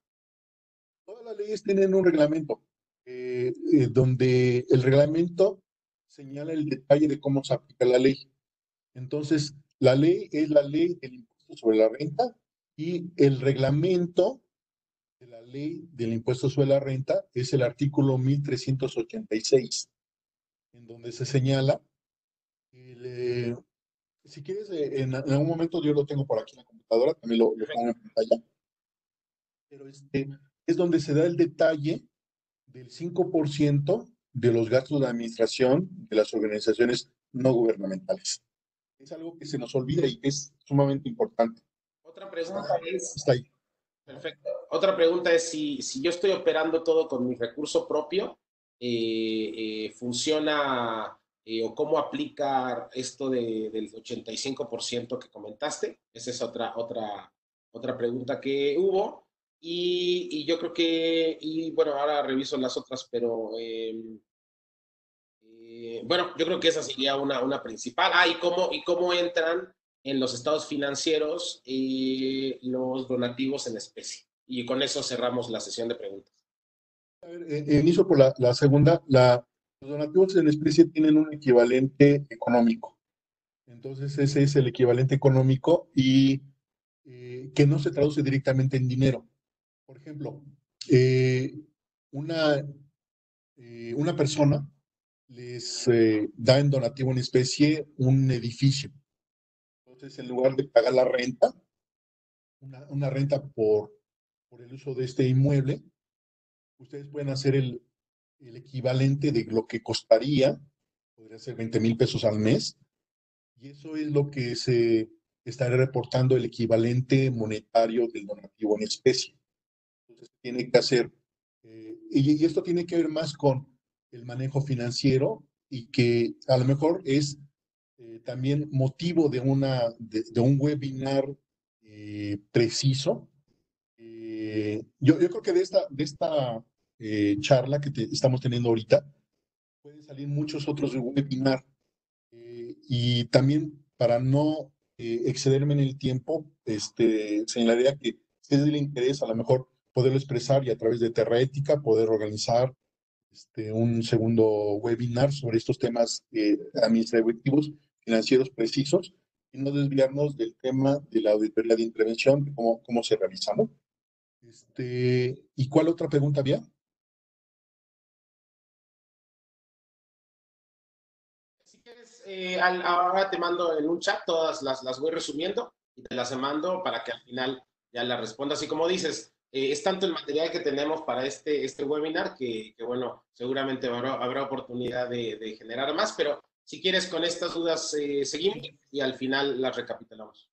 todas las leyes tienen un reglamento, donde el reglamento señala el detalle de cómo se aplica la ley. Entonces, la ley es la ley del impuesto sobre la renta y el reglamento de la ley del impuesto sobre la renta es el artículo 1386, en donde se señala, el, si quieres, en algún momento yo lo tengo por aquí en la computadora, también lo pongo en pantalla, pero es donde se da el detalle del 5% de los gastos de administración de las organizaciones no gubernamentales. Es algo que se nos olvida y que es sumamente importante. Otra pregunta es, Está ahí. perfecto. Otra pregunta es si yo estoy operando todo con mi recurso propio, ¿funciona o cómo aplicar esto del 85% que comentaste? Esa es otra pregunta que hubo. Y yo creo que, y bueno, ahora reviso las otras, pero bueno, yo creo que esa sería una principal. ¿Y cómo entran en los estados financieros los donativos en especie? Y con eso cerramos la sesión de preguntas. A ver, inicio por la segunda. Los donativos en especie tienen un equivalente económico. Entonces, ese es el equivalente económico y que no se traduce directamente en dinero. Por ejemplo, eh, una, una persona les da en donativo en especie un edificio. Entonces, en lugar de pagar la renta, una renta por el uso de este inmueble, ustedes pueden hacer el equivalente de lo que costaría, podría ser 20,000 pesos al mes, y eso es lo que se estará reportando el equivalente monetario del donativo en especie. Entonces, tiene que hacer, y esto tiene que ver más con el manejo financiero y que a lo mejor es también motivo de un webinar preciso. Yo creo que de esta charla que estamos teniendo ahorita, pueden salir muchos otros webinars. Y también para no excederme en el tiempo, señalaría que si es del interés, a lo mejor poderlo expresar y a través de Terra Ética poder organizar un segundo webinar sobre estos temas administrativos financieros precisos y no desviarnos del tema de la auditoría de intervención, de cómo se realiza, ¿no? ¿Y cuál otra pregunta había? Si quieres, ahora te mando en un chat, todas las voy resumiendo y te las mando para que al final ya las respondas. Y como dices, es tanto el material que tenemos para este webinar que bueno, seguramente habrá oportunidad de generar más, pero si quieres con estas dudas seguimos y al final las recapitulamos.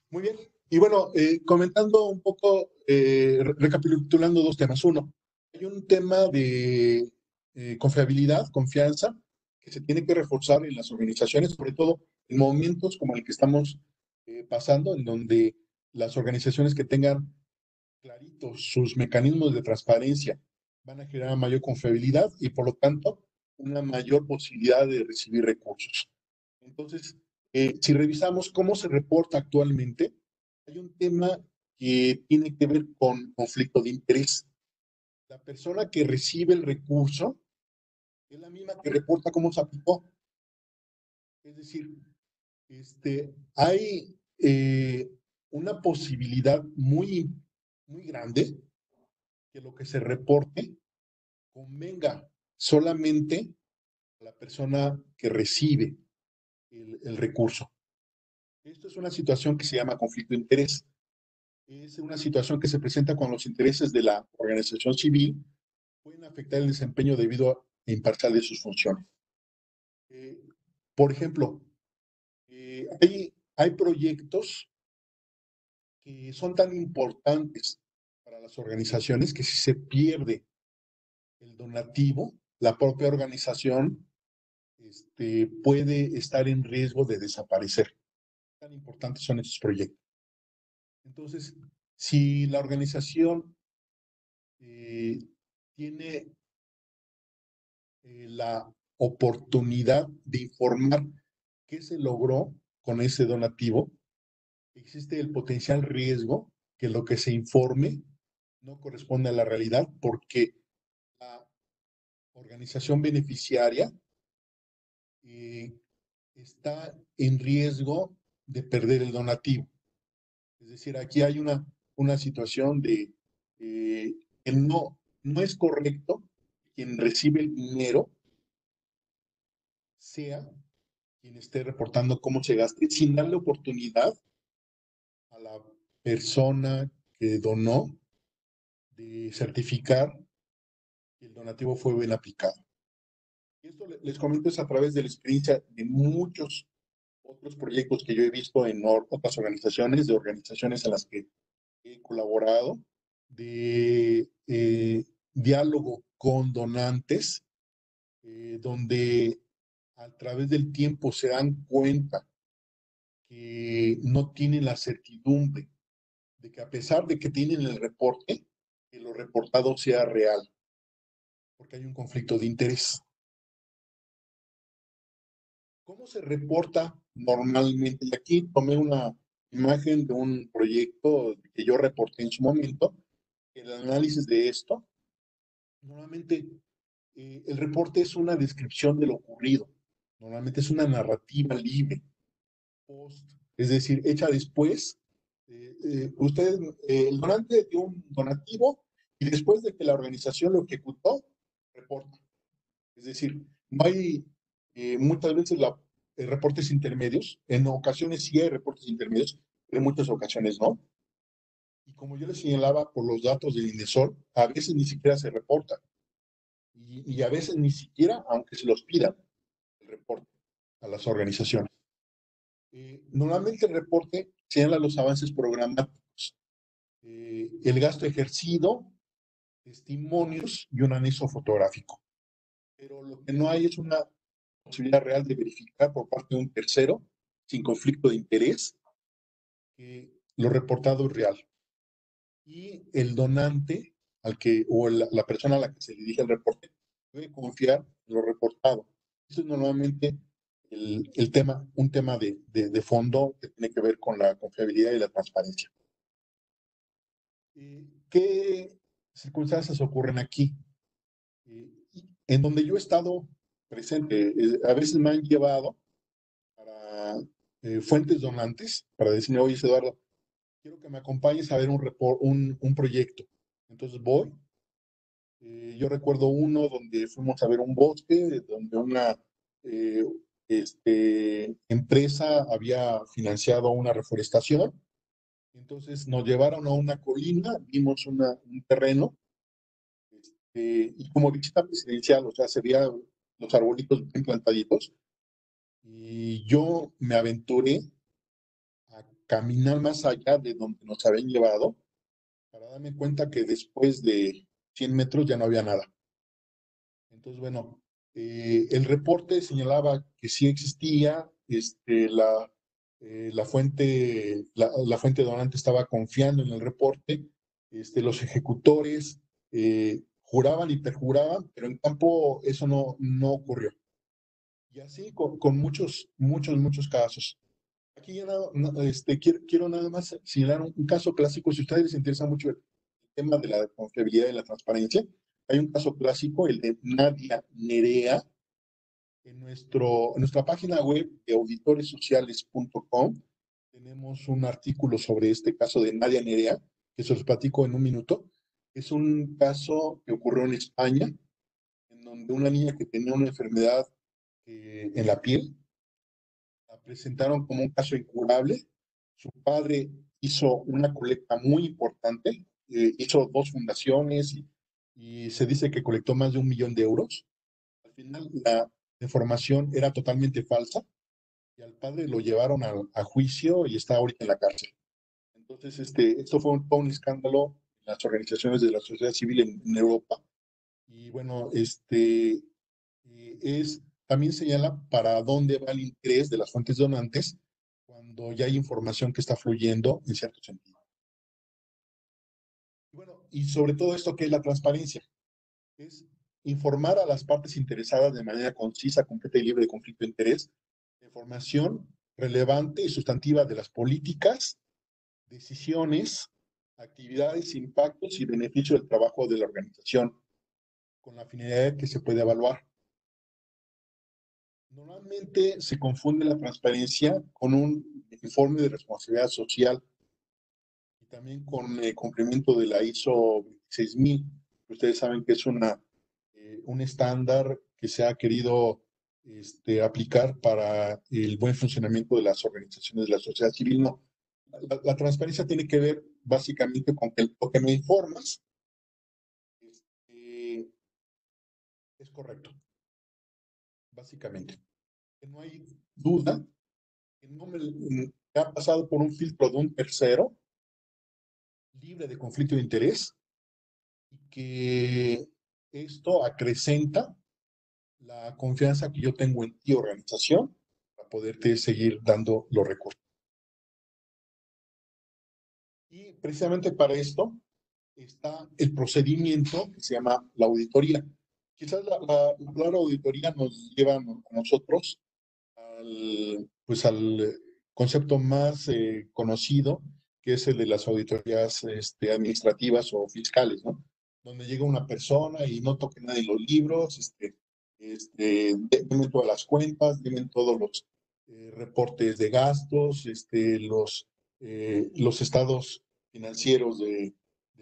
Muy bien. Y bueno, comentando un poco, recapitulando dos temas. Uno, hay un tema de confiabilidad, confianza, que se tiene que reforzar en las organizaciones, sobre todo en momentos como el que estamos pasando, en donde las organizaciones que tengan claritos sus mecanismos de transparencia van a generar mayor confiabilidad y por lo tanto una mayor posibilidad de recibir recursos. Entonces, si revisamos cómo se reporta actualmente, hay un tema que tiene que ver con conflicto de interés. La persona que recibe el recurso es la misma que reporta cómo se aplicó. Es decir, hay una posibilidad muy grande que lo que se reporte convenga solamente a la persona que recibe el recurso. Esto es una situación que se llama conflicto de interés. Es una situación que se presenta cuando los intereses de la organización civil pueden afectar el desempeño debido a imparcial de sus funciones. Eh, por ejemplo, hay proyectos que son tan importantes para las organizaciones que si se pierde el donativo, la propia organización puede estar en riesgo de desaparecer. Tan importantes son estos proyectos. Entonces, si la organización tiene la oportunidad de informar qué se logró con ese donativo, existe el potencial riesgo que lo que se informe no corresponde a la realidad porque la organización beneficiaria está en riesgo de perder el donativo. Es decir, aquí hay una situación de que no es correcto que quien recibe el dinero sea quien esté reportando cómo se gaste, sin darle oportunidad a la persona que donó de certificar que el donativo fue bien aplicado. Y esto les comento es a través de la experiencia de muchos otros proyectos que yo he visto en otras organizaciones, de organizaciones en las que he colaborado, de diálogo con donantes, donde a través del tiempo se dan cuenta que no tienen la certidumbre de que a pesar de que tienen el reporte, que lo reportado sea real, porque hay un conflicto de interés. ¿Cómo se reporta normalmente? Y aquí tomé una imagen de un proyecto que yo reporté en su momento. El análisis de esto, normalmente el reporte es una descripción de lo ocurrido. Normalmente es una narrativa libre, post, es decir, hecha después. El donante dio un donativo y después de que la organización lo ejecutó, reporta. Es decir, no hay muchas veces reportes intermedios. En ocasiones sí hay reportes intermedios, pero en muchas ocasiones no. Y como yo les señalaba por los datos del INDESOL, a veces ni siquiera se reporta. Y a veces ni siquiera, aunque se los pidan, el reporte a las organizaciones. Normalmente el reporte señala los avances programáticos, el gasto ejercido, testimonios y un anexo fotográfico. Pero lo que no hay es una posibilidad real de verificar por parte de un tercero, sin conflicto de interés, que lo reportado es real. Y el donante o la persona a la que se dirige el reporte debe confiar en lo reportado. Eso es normalmente un tema de fondo que tiene que ver con la confiabilidad y la transparencia. ¿Qué circunstancias ocurren aquí? En donde yo he estado presente, a veces me han llevado para fuentes donantes, para decirme, oye, Eduardo, quiero que me acompañes a ver un proyecto. Entonces voy. Yo recuerdo uno donde fuimos a ver un bosque, donde una empresa había financiado una reforestación. Entonces nos llevaron a una colina, vimos un terreno, y como visita presidencial, o sea, se veían los arbolitos bien plantaditos. Y yo me aventuré a caminar más allá de donde nos habían llevado para darme cuenta que después de 100 metros ya no había nada. Entonces, bueno, el reporte señalaba que sí existía, la fuente donante estaba confiando en el reporte, los ejecutores juraban y perjuraban, pero en campo eso no ocurrió. Y así con muchos casos. Aquí ya quiero nada más señalar un caso clásico, si a ustedes les interesa mucho el tema de la confiabilidad y la transparencia. Hay un caso clásico, el de Nadia Nerea. En nuestra página web de auditoresociales.com tenemos un artículo sobre este caso de Nadia Nerea, que se los platico en un minuto. Es un caso que ocurrió en España, en donde una niña que tenía una enfermedad en la piel, la presentaron como un caso incurable. Su padre hizo una colecta muy importante, hizo 2 fundaciones y se dice que colectó más de 1 millón de euros. Al final la información era totalmente falsa y al padre lo llevaron a juicio y está ahorita en la cárcel. Entonces, esto fue un escándalo en las organizaciones de la sociedad civil en Europa. Y bueno, también señala para dónde va el interés de las fuentes donantes cuando ya hay información que está fluyendo en cierto sentido. Y bueno, y sobre todo esto que es la transparencia, es informar a las partes interesadas de manera concisa, completa y libre de conflicto de interés, de información relevante y sustantiva de las políticas, decisiones, actividades, impactos y beneficios del trabajo de la organización, con la finalidad de que se pueda evaluar. Normalmente se confunde la transparencia con un informe de responsabilidad social y también con el cumplimiento de la ISO 26000. Ustedes saben que es un estándar que se ha querido aplicar para el buen funcionamiento de las organizaciones de la sociedad civil. No, la transparencia tiene que ver básicamente con que lo que me informas es correcto, básicamente. Que no hay duda, que no me ha pasado por un filtro de un tercero, libre de conflicto de interés, y que esto acrecenta la confianza que yo tengo en ti, organización, para poderte seguir dando los recursos. Y precisamente para esto está el procedimiento que se llama la auditoría. Quizás la palabra auditoría nos lleva a nosotros al concepto más conocido, que es el de las auditorías administrativas o fiscales, ¿no? Donde llega una persona y no toque nada de los libros, denme todas las cuentas, denme todos los reportes de gastos, los estados financieros del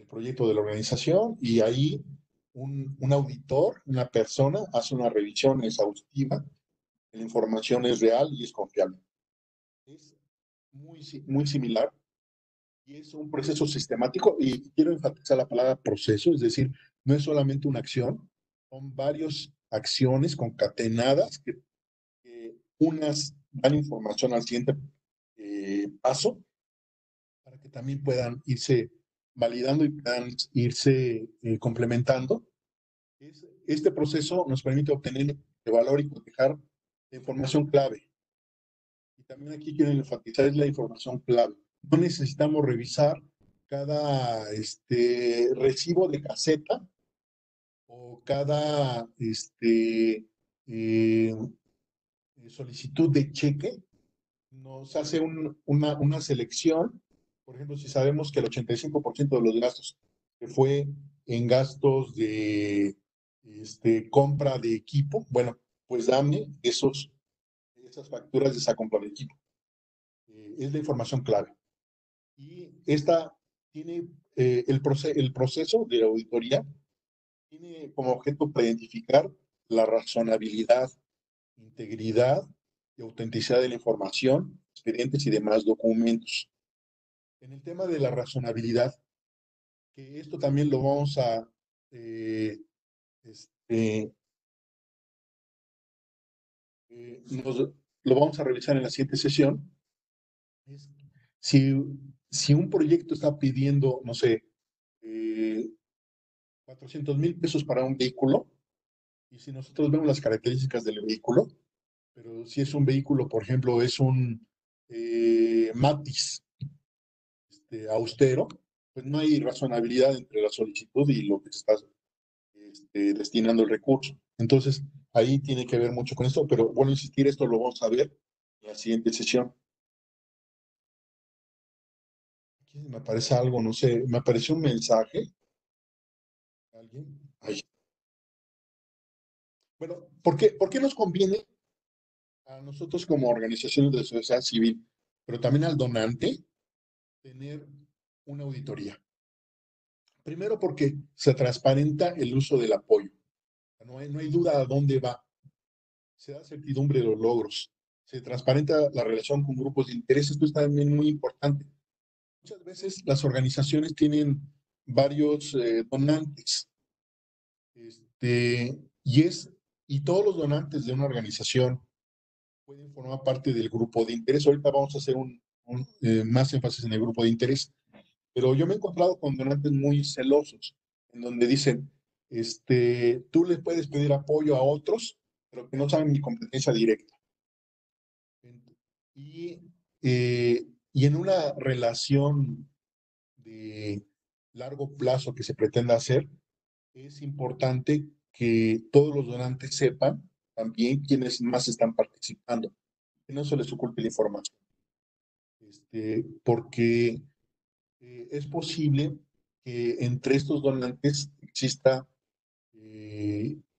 proyecto de la organización, y ahí un auditor, una persona, hace una revisión exhaustiva, la información es real y es confiable. Es muy similar y es un proceso sistemático, y quiero enfatizar la palabra proceso, es decir, no es solamente una acción, son varias acciones concatenadas que unas dan información al siguiente paso para que también puedan irse validando y puedan irse complementando. Este proceso nos permite obtener de valor y cotejar la información clave. Y también aquí quiero enfatizar es la información clave. No necesitamos revisar cada recibo de caseta o cada solicitud de cheque. Nos hace una selección. Por ejemplo, si sabemos que el 85% de los gastos que fue en gastos de compra de equipo, bueno, pues dame esas facturas de esa compra de equipo. Es la información clave. Y esta tiene el proceso de auditoría, tiene como objeto para identificar la razonabilidad, integridad y autenticidad de la información, expedientes y demás documentos. En el tema de la razonabilidad, que esto también lo vamos a lo vamos a revisar en la siguiente sesión. Si un proyecto está pidiendo, no sé, 400,000 pesos para un vehículo, y si nosotros vemos las características del vehículo, pero si es un vehículo, por ejemplo, es un Matiz austero, pues no hay razonabilidad entre la solicitud y lo que se está destinando el recurso. Entonces, ahí tiene que ver mucho con esto, pero bueno, insistir, esto lo vamos a ver en la siguiente sesión. Aquí me aparece algo, no sé, me apareció un mensaje. ¿Alguien? Ahí. Bueno, ¿por qué nos conviene a nosotros como organizaciones de la sociedad civil, pero también al donante, tener una auditoría? Primero, porque se transparenta el uso del apoyo. No hay duda a dónde va. Se da certidumbre de los logros. Se transparenta la relación con grupos de interés. Esto es también muy importante. Muchas veces las organizaciones tienen varios donantes. Y todos los donantes de una organización pueden formar parte del grupo de interés. Ahorita vamos a hacer más énfasis en el grupo de interés. Pero yo me he encontrado con donantes muy celosos, en donde dicen, tú le puedes pedir apoyo a otros, pero que no saben mi competencia directa. Y, y en una relación de largo plazo que se pretenda hacer, es importante que todos los donantes sepan también quiénes más están participando, que no se les oculte la información. Porque es posible que entre estos donantes exista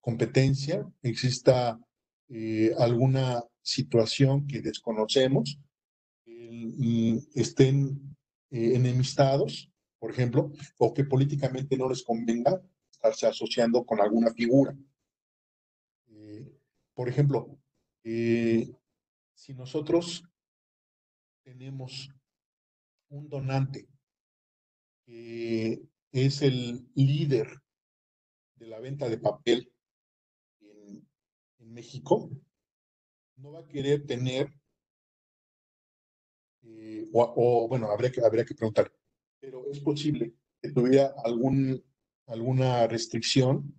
competencia, exista alguna situación que desconocemos, estén enemistados, por ejemplo, o que políticamente no les convenga estarse asociando con alguna figura. Por ejemplo, si nosotros tenemos un donante que es el líder de la venta de papel en México, no va a querer tener, bueno, habría que preguntar, pero es posible que tuviera alguna restricción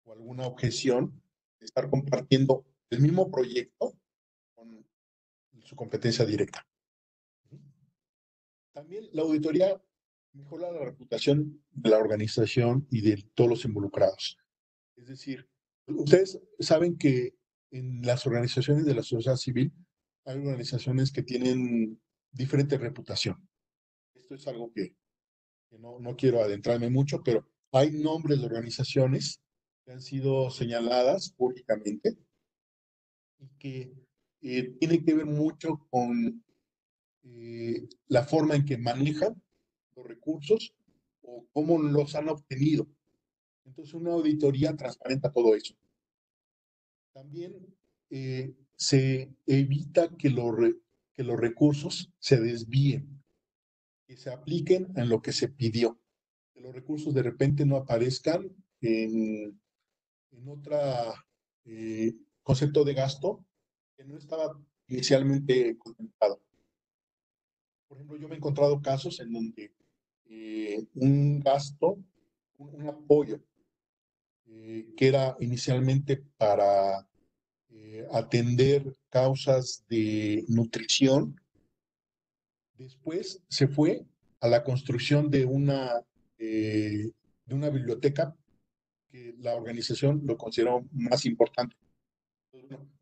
o alguna objeción de estar compartiendo el mismo proyecto con su competencia directa. También la auditoría mejora la reputación de la organización y de todos los involucrados. Es decir, ustedes saben que en las organizaciones de la sociedad civil hay organizaciones que tienen diferente reputación. Esto es algo que no quiero adentrarme mucho, pero hay nombres de organizaciones que han sido señaladas públicamente y que tienen que ver mucho con la forma en que manejan los recursos o cómo los han obtenido. Entonces, una auditoría transparenta todo eso. También se evita que los recursos se desvíen, que se apliquen en lo que se pidió, que los recursos de repente no aparezcan en otro concepto de gasto que no estaba inicialmente contemplado. Por ejemplo, yo me he encontrado casos en donde un gasto, un apoyo que era inicialmente para atender causas de nutrición, después se fue a la construcción de una biblioteca que la organización lo consideró más importante.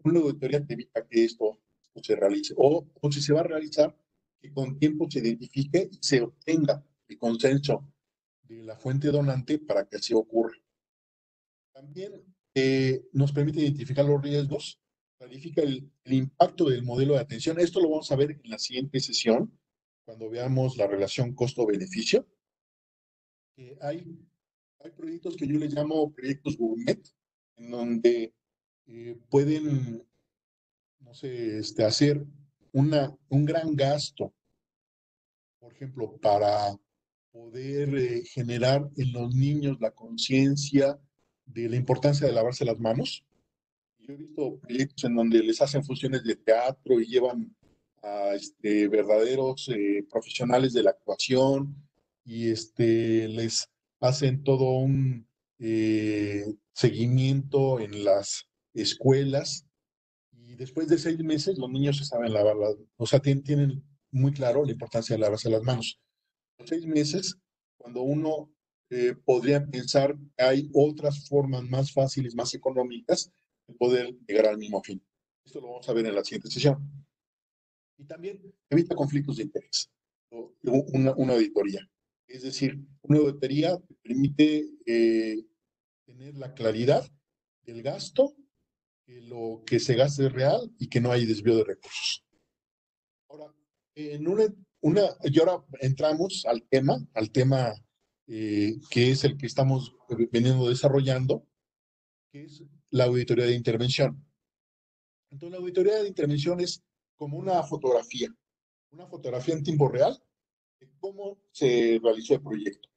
Una auditoría te evita que esto se realice, o si se va a realizar, que con tiempo se identifique y se obtenga el consenso de la fuente donante para que así ocurra. También nos permite identificar los riesgos, clarifica el impacto del modelo de atención. Esto lo vamos a ver en la siguiente sesión, cuando veamos la relación costo-beneficio. Hay proyectos que yo les llamo proyectos gourmet, en donde pueden, no sé, hacer un gran gasto, por ejemplo, para poder generar en los niños la conciencia de la importancia de lavarse las manos. Yo he visto proyectos en donde les hacen funciones de teatro y llevan a verdaderos profesionales de la actuación y les hacen todo un seguimiento en las escuelas. Y después de 6 meses, los niños se saben lavar las manos. O sea, tienen muy claro la importancia de lavarse las manos. En 6 meses, cuando uno podría pensar que hay otras formas más fáciles, más económicas, de poder llegar al mismo fin. Esto lo vamos a ver en la siguiente sesión. Y también evita conflictos de interés. Una auditoría. Es decir, una auditoría te permite tener la claridad del gasto, que lo que se gaste es real y que no hay desvío de recursos. Ahora, y ahora entramos al tema que es el que estamos veniendo desarrollando, que es la auditoría de intervención. Entonces, la auditoría de intervención es como una fotografía en tiempo real de cómo se realizó el proyecto.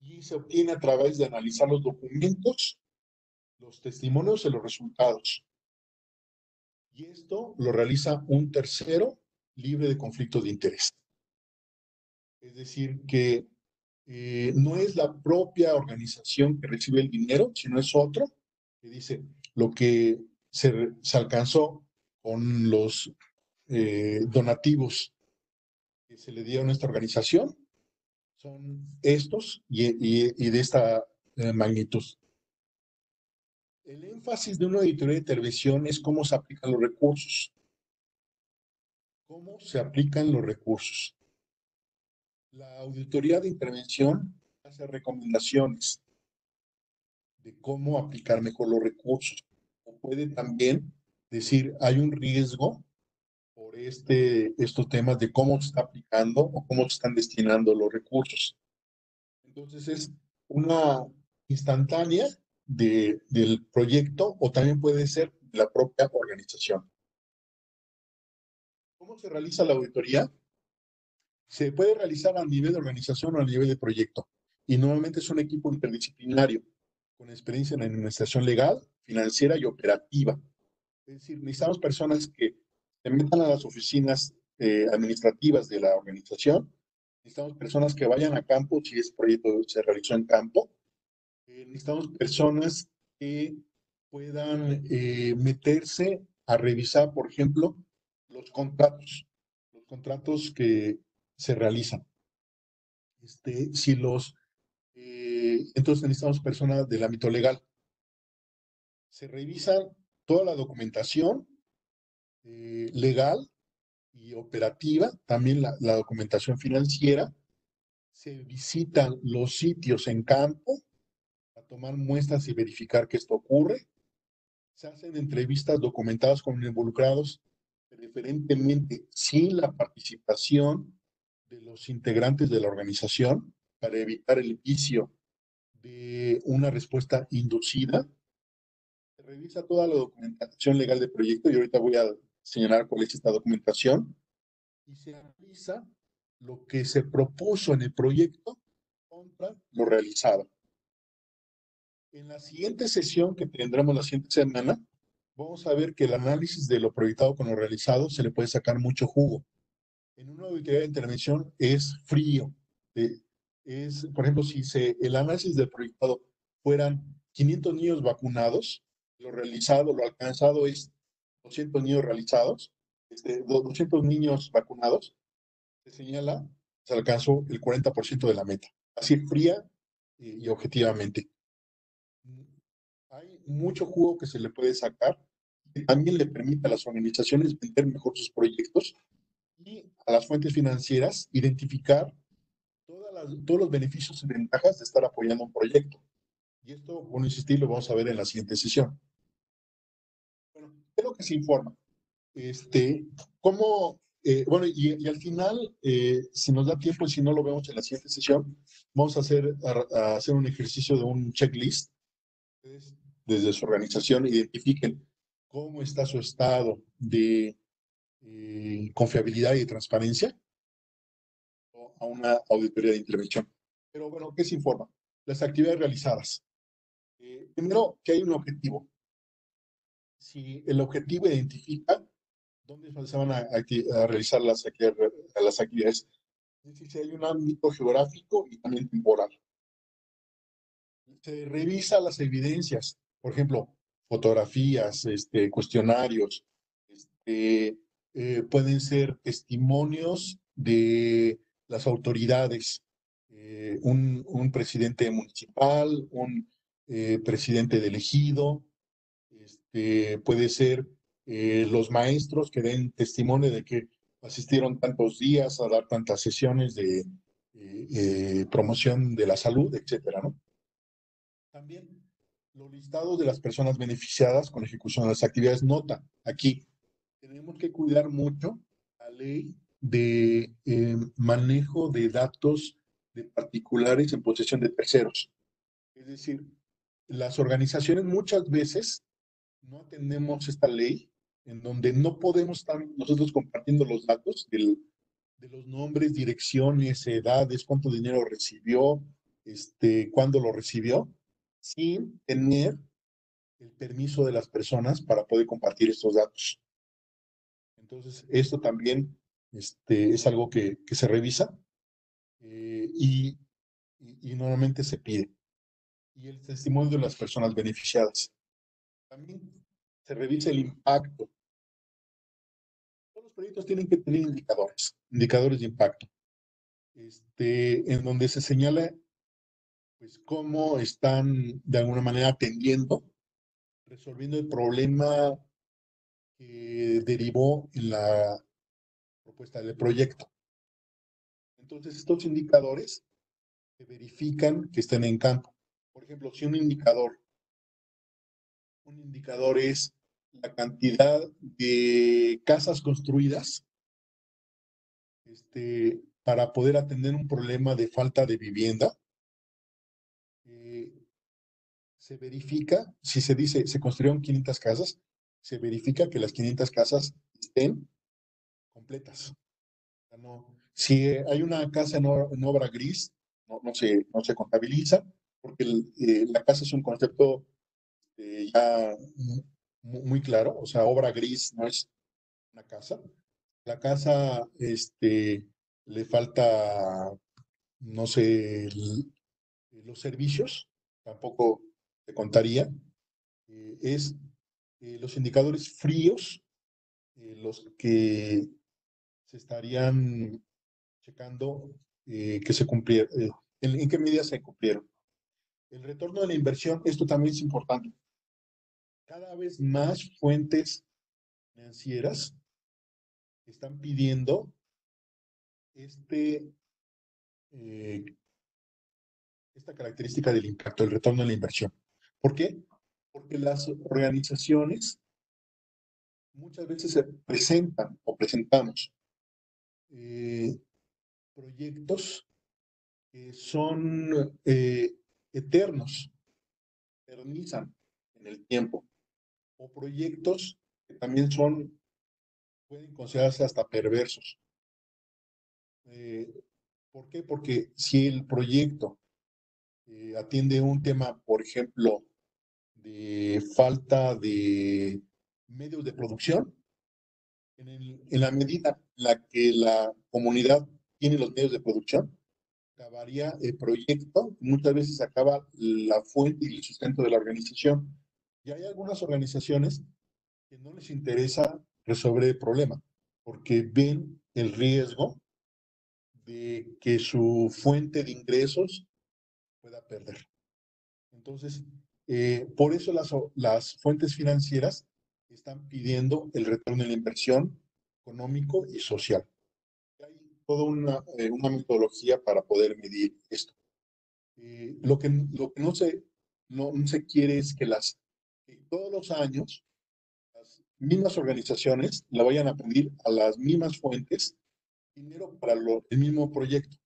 Y se obtiene a través de analizar los documentos, los testimonios y los resultados. Y esto lo realiza un tercero libre de conflictos de interés. Es decir, que no es la propia organización que recibe el dinero, sino es otro que dice lo que se alcanzó con los donativos que se le dieron a esta organización son estos y de esta magnitud. El énfasis de una auditoría de intervención es cómo se aplican los recursos. ¿Cómo se aplican los recursos? La auditoría de intervención hace recomendaciones de cómo aplicar mejor los recursos. O puede también decir, hay un riesgo por estos temas de cómo se está aplicando o cómo se están destinando los recursos. Entonces es una instantánea del proyecto o también puede ser de la propia organización. ¿Cómo se realiza la auditoría? Se puede realizar a nivel de organización o a nivel de proyecto. Y normalmente es un equipo interdisciplinario con experiencia en la administración legal, financiera y operativa. Es decir, necesitamos personas que se metan a las oficinas administrativas de la organización. Necesitamos personas que vayan a campo, si ese proyecto se realizó en campo. Necesitamos personas que puedan meterse a revisar, por ejemplo, los contratos que se realizan. Entonces necesitamos personas del ámbito legal. Se revisa toda la documentación legal y operativa, también la documentación financiera. Se visitan los sitios en campo a tomar muestras y verificar que esto ocurre. Se hacen entrevistas documentadas con involucrados, preferentemente sin la participación de los integrantes de la organización para evitar el vicio de una respuesta inducida. Se revisa toda la documentación legal del proyecto y ahorita voy a señalar cuál es esta documentación y se analiza lo que se propuso en el proyecto contra lo realizado. En la siguiente sesión que tendremos la siguiente semana, vamos a ver que el análisis de lo proyectado con lo realizado se le puede sacar mucho jugo. En una auditoría de intervención es frío. Por ejemplo, si el análisis del proyectado fueran 500 niños vacunados, lo realizado, lo alcanzado es 200 niños realizados, 200 niños vacunados, se señala, se alcanzó el 40% de la meta. Así fría y objetivamente. Hay mucho jugo que se le puede sacar, que también le permite a las organizaciones vender mejor sus proyectos y a las fuentes financieras identificar todos los beneficios y ventajas de estar apoyando un proyecto. Y esto, bueno, insistir, lo vamos a ver en la siguiente sesión. Bueno, ¿qué es lo que se informa? Bueno, y al final, si nos da tiempo y si no lo vemos en la siguiente sesión, vamos a hacer un ejercicio de un checklist. Desde su organización identifiquen cómo está su estado de confiabilidad y de transparencia a una auditoría de intervención. Pero bueno, ¿qué se informa? Las actividades realizadas. Primero, que hay un objetivo. Si el objetivo identifica dónde se van a realizar las actividades, es decir, si hay un ámbito geográfico y también temporal. Se revisa las evidencias, por ejemplo, fotografías, cuestionarios, pueden ser testimonios de las autoridades, un presidente municipal, un presidente de ejido, puede ser los maestros que den testimonio de que asistieron tantos días a dar tantas sesiones de promoción de la salud, etcétera, ¿no? También los listados de las personas beneficiadas con ejecución de las actividades. Nota, aquí tenemos que cuidar mucho la ley de manejo de datos de particulares en posesión de terceros. Es decir, las organizaciones muchas veces no atendemos esta ley en donde no podemos estar nosotros compartiendo los datos de los nombres, direcciones, edades, cuánto dinero recibió, cuándo lo recibió, sin tener el permiso de las personas para poder compartir estos datos. Entonces, esto también es algo que se revisa y normalmente se pide. Y el testimonio de las personas beneficiadas. También se revisa el impacto. Todos los proyectos tienen que tener indicadores de impacto, en donde se señala pues cómo están de alguna manera atendiendo resolviendo el problema que derivó en la propuesta del proyecto. Entonces, estos indicadores se verifican que estén en campo. Por ejemplo, si un indicador es la cantidad de casas construidas para poder atender un problema de falta de vivienda, se verifica, si se dice se construyeron 500 casas, se verifica que las 500 casas estén completas. O sea, no, si hay una casa en obra gris, no se contabiliza, porque la casa es un concepto ya muy claro, o sea, obra gris no es una casa. La casa le falta, no sé, los servicios, tampoco se contaría. Es los indicadores fríos, los que se estarían checando que se cumplieron, en qué medida se cumplieron. El retorno de la inversión, esto también es importante. Cada vez más fuentes financieras están pidiendo eh, esta característica del impacto, el retorno de la inversión. ¿Por qué? Porque las organizaciones muchas veces se presentan o presentamos proyectos que son eternos, eternizan en el tiempo, o proyectos que también pueden considerarse hasta perversos. ¿Por qué? Porque si el proyecto atiende un tema, por ejemplo, de falta de medios de producción, en la medida en la que la comunidad tiene los medios de producción, acabaría el proyecto, muchas veces acaba la fuente y el sustento de la organización. Y hay algunas organizaciones que no les interesa resolver el problema, porque ven el riesgo de que su fuente de ingresos pueda perder. Entonces, por eso las fuentes financieras están pidiendo el retorno de la inversión económico y social. Hay toda una metodología para poder medir esto. Lo que no se quiere es que todos los años las mismas organizaciones le vayan a pedir a las mismas fuentes dinero para el mismo proyecto,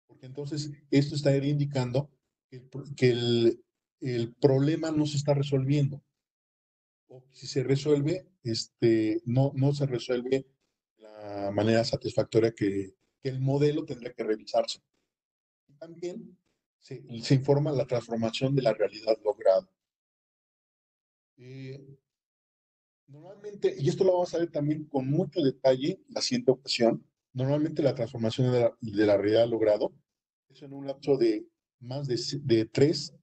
porque entonces esto estaría indicando que el problema no se está resolviendo, o si se resuelve, no se resuelve de la manera satisfactoria que el modelo tendría que revisarse. También se informa la transformación de la realidad lograda. Normalmente, y esto lo vamos a ver también con mucho detalle la siguiente ocasión, normalmente la transformación de la realidad logrado es en un lapso de más de 3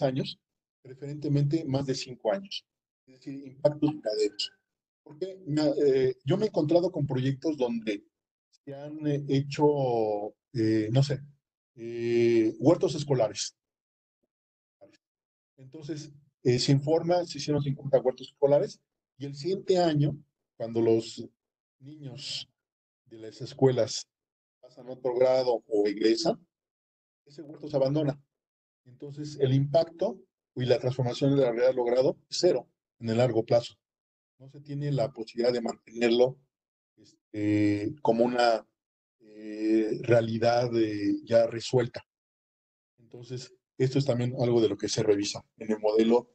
años, preferentemente más de 5 años. Es decir, impactos duraderos. Porque yo me he encontrado con proyectos donde se han hecho, no sé, huertos escolares. Entonces, se informa, se hicieron 50 huertos escolares y el siguiente año, cuando los niños de las escuelas pasan a otro grado o egresan, ese huerto se abandona. Entonces, el impacto y la transformación de la realidad logrado es cero en el largo plazo. No se tiene la posibilidad de mantenerlo como una realidad ya resuelta. Entonces, esto es también algo de lo que se revisa en el modelo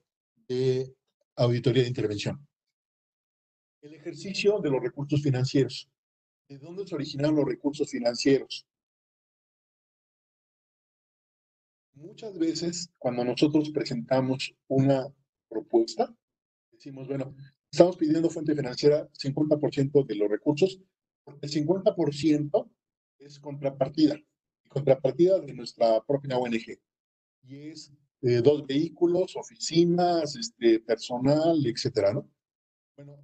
de auditoría de intervención. El ejercicio de los recursos financieros. ¿De dónde se originaron los recursos financieros? Muchas veces, cuando nosotros presentamos una propuesta, decimos, bueno, estamos pidiendo fuente financiera 50% de los recursos, porque el 50% es contrapartida de nuestra propia ONG. Y es 2 vehículos, oficinas, personal, etcétera, ¿no? Bueno,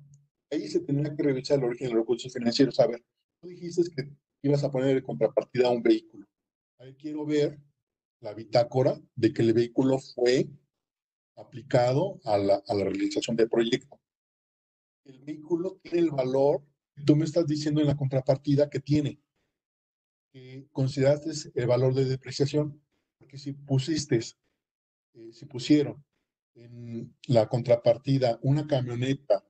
ahí se tendría que revisar el origen de los recursos financieros. A ver, tú dijiste que ibas a poner de contrapartida a un vehículo. Ahí quiero ver la bitácora de que el vehículo fue aplicado a la realización del proyecto. El vehículo tiene el valor, tú me estás diciendo en la contrapartida que tiene, que consideraste el valor de depreciación, porque si pusieron en la contrapartida una camioneta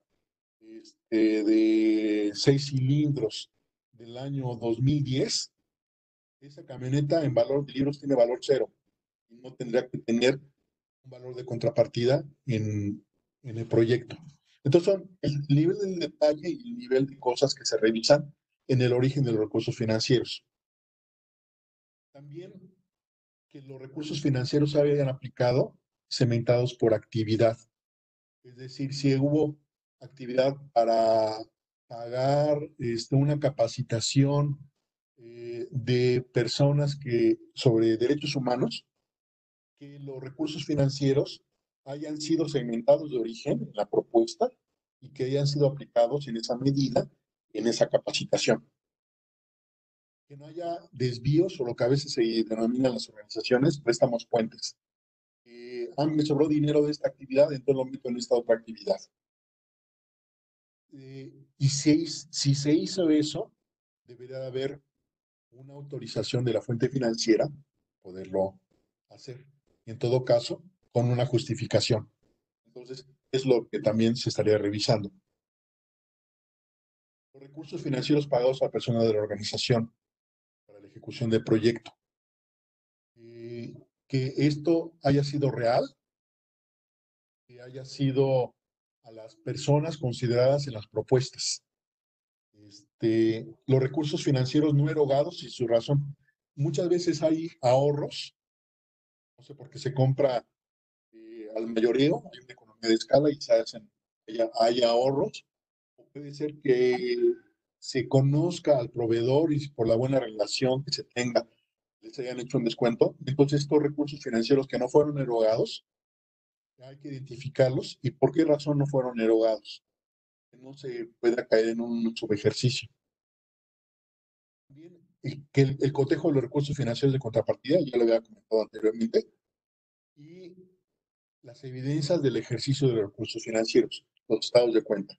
de 6 cilindros del año 2010, esa camioneta en valor de libros tiene valor cero y no tendría que tener un valor de contrapartida en el proyecto. Entonces son el nivel del detalle y el nivel de cosas que se revisan en el origen de los recursos financieros. También que los recursos financieros se hayan aplicado segmentados por actividad. Es decir, si hubo actividad para pagar una capacitación de personas sobre derechos humanos, que los recursos financieros hayan sido segmentados de origen en la propuesta y que hayan sido aplicados en esa medida, en esa capacitación. Que no haya desvíos o lo que a veces se denominan las organizaciones préstamos puentes. Me sobró dinero de esta actividad, entonces lo meto en esta otra actividad. Y si se hizo eso, debería haber una autorización de la fuente financiera, poderlo hacer. Y en todo caso, con una justificación. Entonces, es lo que también se estaría revisando. Los recursos financieros pagados a personas de la organización para la ejecución del proyecto. Que esto haya sido real, que haya sido a las personas consideradas en las propuestas. Los recursos financieros no erogados y su razón. Muchas veces hay ahorros, no sé por qué se compra al mayoreo, hay una economía de escala y hay ahorros. O puede ser que se conozca al proveedor y por la buena relación que se tenga, les hayan hecho un descuento. Entonces, estos recursos financieros que no fueron erogados, hay que identificarlos y por qué razón no fueron erogados. Que no se pueda caer en un subejercicio. También que el cotejo de los recursos financieros de contrapartida, ya lo había comentado anteriormente, y las evidencias del ejercicio de los recursos financieros, los estados de cuenta.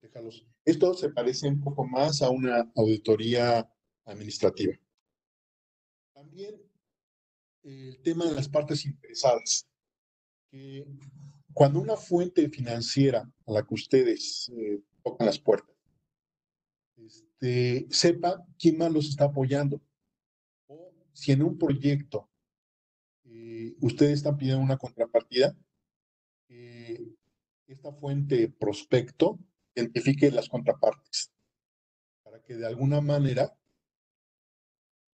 Déjalos. Esto se parece un poco más a una auditoría administrativa. También el tema de las partes interesadas. Que cuando una fuente financiera a la que ustedes tocan las puertas, sepa quién más los está apoyando. O si en un proyecto ustedes están pidiendo una contrapartida, esta fuente prospecto identifique las contrapartes para que de alguna manera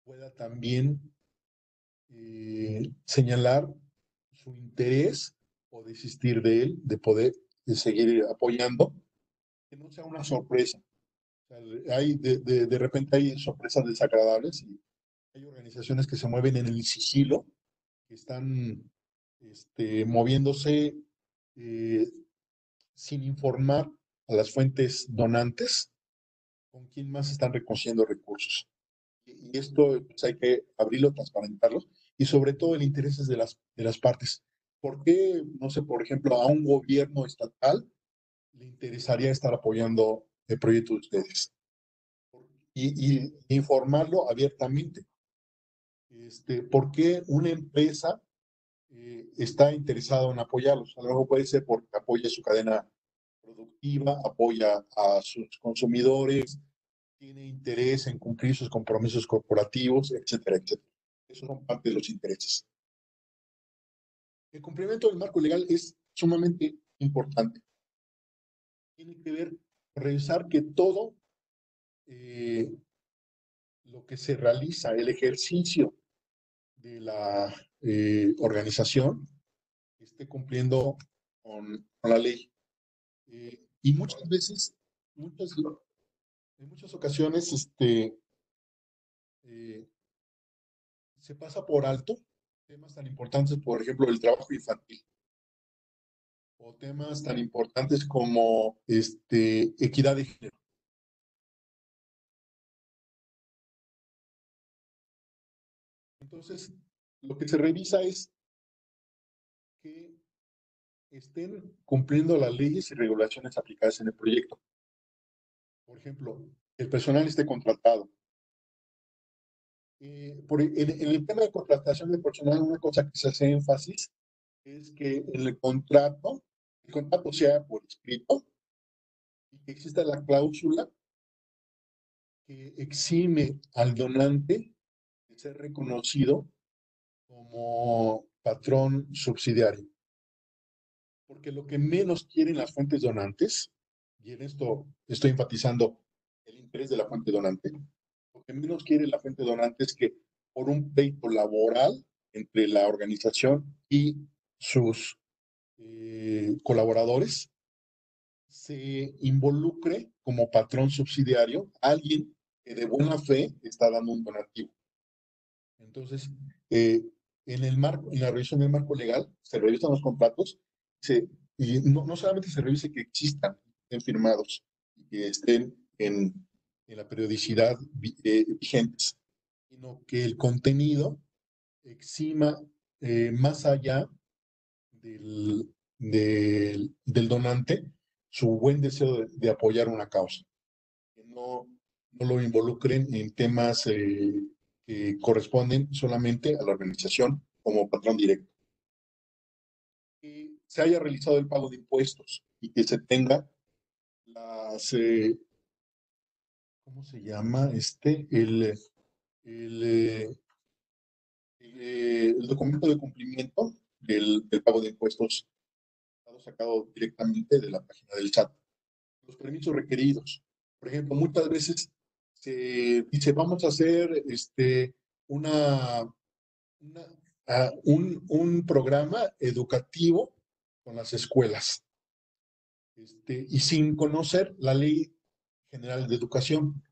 pueda también señalar su interés o desistir de él, de seguir apoyando, que no sea una sorpresa. O sea, de repente hay sorpresas desagradables y hay organizaciones que se mueven en el sigilo, que están moviéndose sin informar a las fuentes donantes con quién más están recogiendo recursos. Y esto pues, hay que abrirlo, transparentarlo, y sobre todo el interés de las partes. ¿Por qué, no sé, por ejemplo, a un gobierno estatal le interesaría estar apoyando el proyecto de ustedes? Y informarlo abiertamente. ¿Por qué una empresa está interesada en apoyarlos? A lo mejor puede ser porque apoya su cadena productiva, apoya a sus consumidores, tiene interés en cumplir sus compromisos corporativos, etcétera, etcétera. Esos son parte de los intereses. El cumplimiento del marco legal es sumamente importante. Tiene que ver, revisar que todo lo que se realiza, el ejercicio de la organización, esté cumpliendo con la ley. Y muchas veces, en muchas ocasiones, se pasa por alto temas tan importantes, por ejemplo, el trabajo infantil, o temas tan importantes como equidad de género. Entonces, lo que se revisa es que estén cumpliendo las leyes y regulaciones aplicadas en el proyecto. Por ejemplo, el personal esté contratado. En el tema de contratación de personal, una cosa que se hace énfasis es que en el contrato sea por escrito y que exista la cláusula que exime al donante de ser reconocido como patrón subsidiario. Porque lo que menos quieren las fuentes donantes, y en esto estoy enfatizando el interés de la fuente donante, lo que menos quiere la fuente donante es que por un pleito laboral entre la organización y sus colaboradores se involucre como patrón subsidiario a alguien que de buena fe está dando un donativo. Entonces, en la revisión del marco legal, se revisan los contratos y no solamente se revise que existan, estén firmados y que estén en la periodicidad vigentes, sino que el contenido exima más allá del donante su buen deseo de apoyar una causa, que no lo involucren en temas que corresponden solamente a la organización como patrón directo. Que se haya realizado el pago de impuestos y que se tenga las, ¿cómo se llama? El, el documento de cumplimiento del pago de impuestos sacado directamente de la página del SAT. Los permisos requeridos. Por ejemplo, muchas veces se dice, vamos a hacer una, un programa educativo con las escuelas, y sin conocer la Ley General de Educación,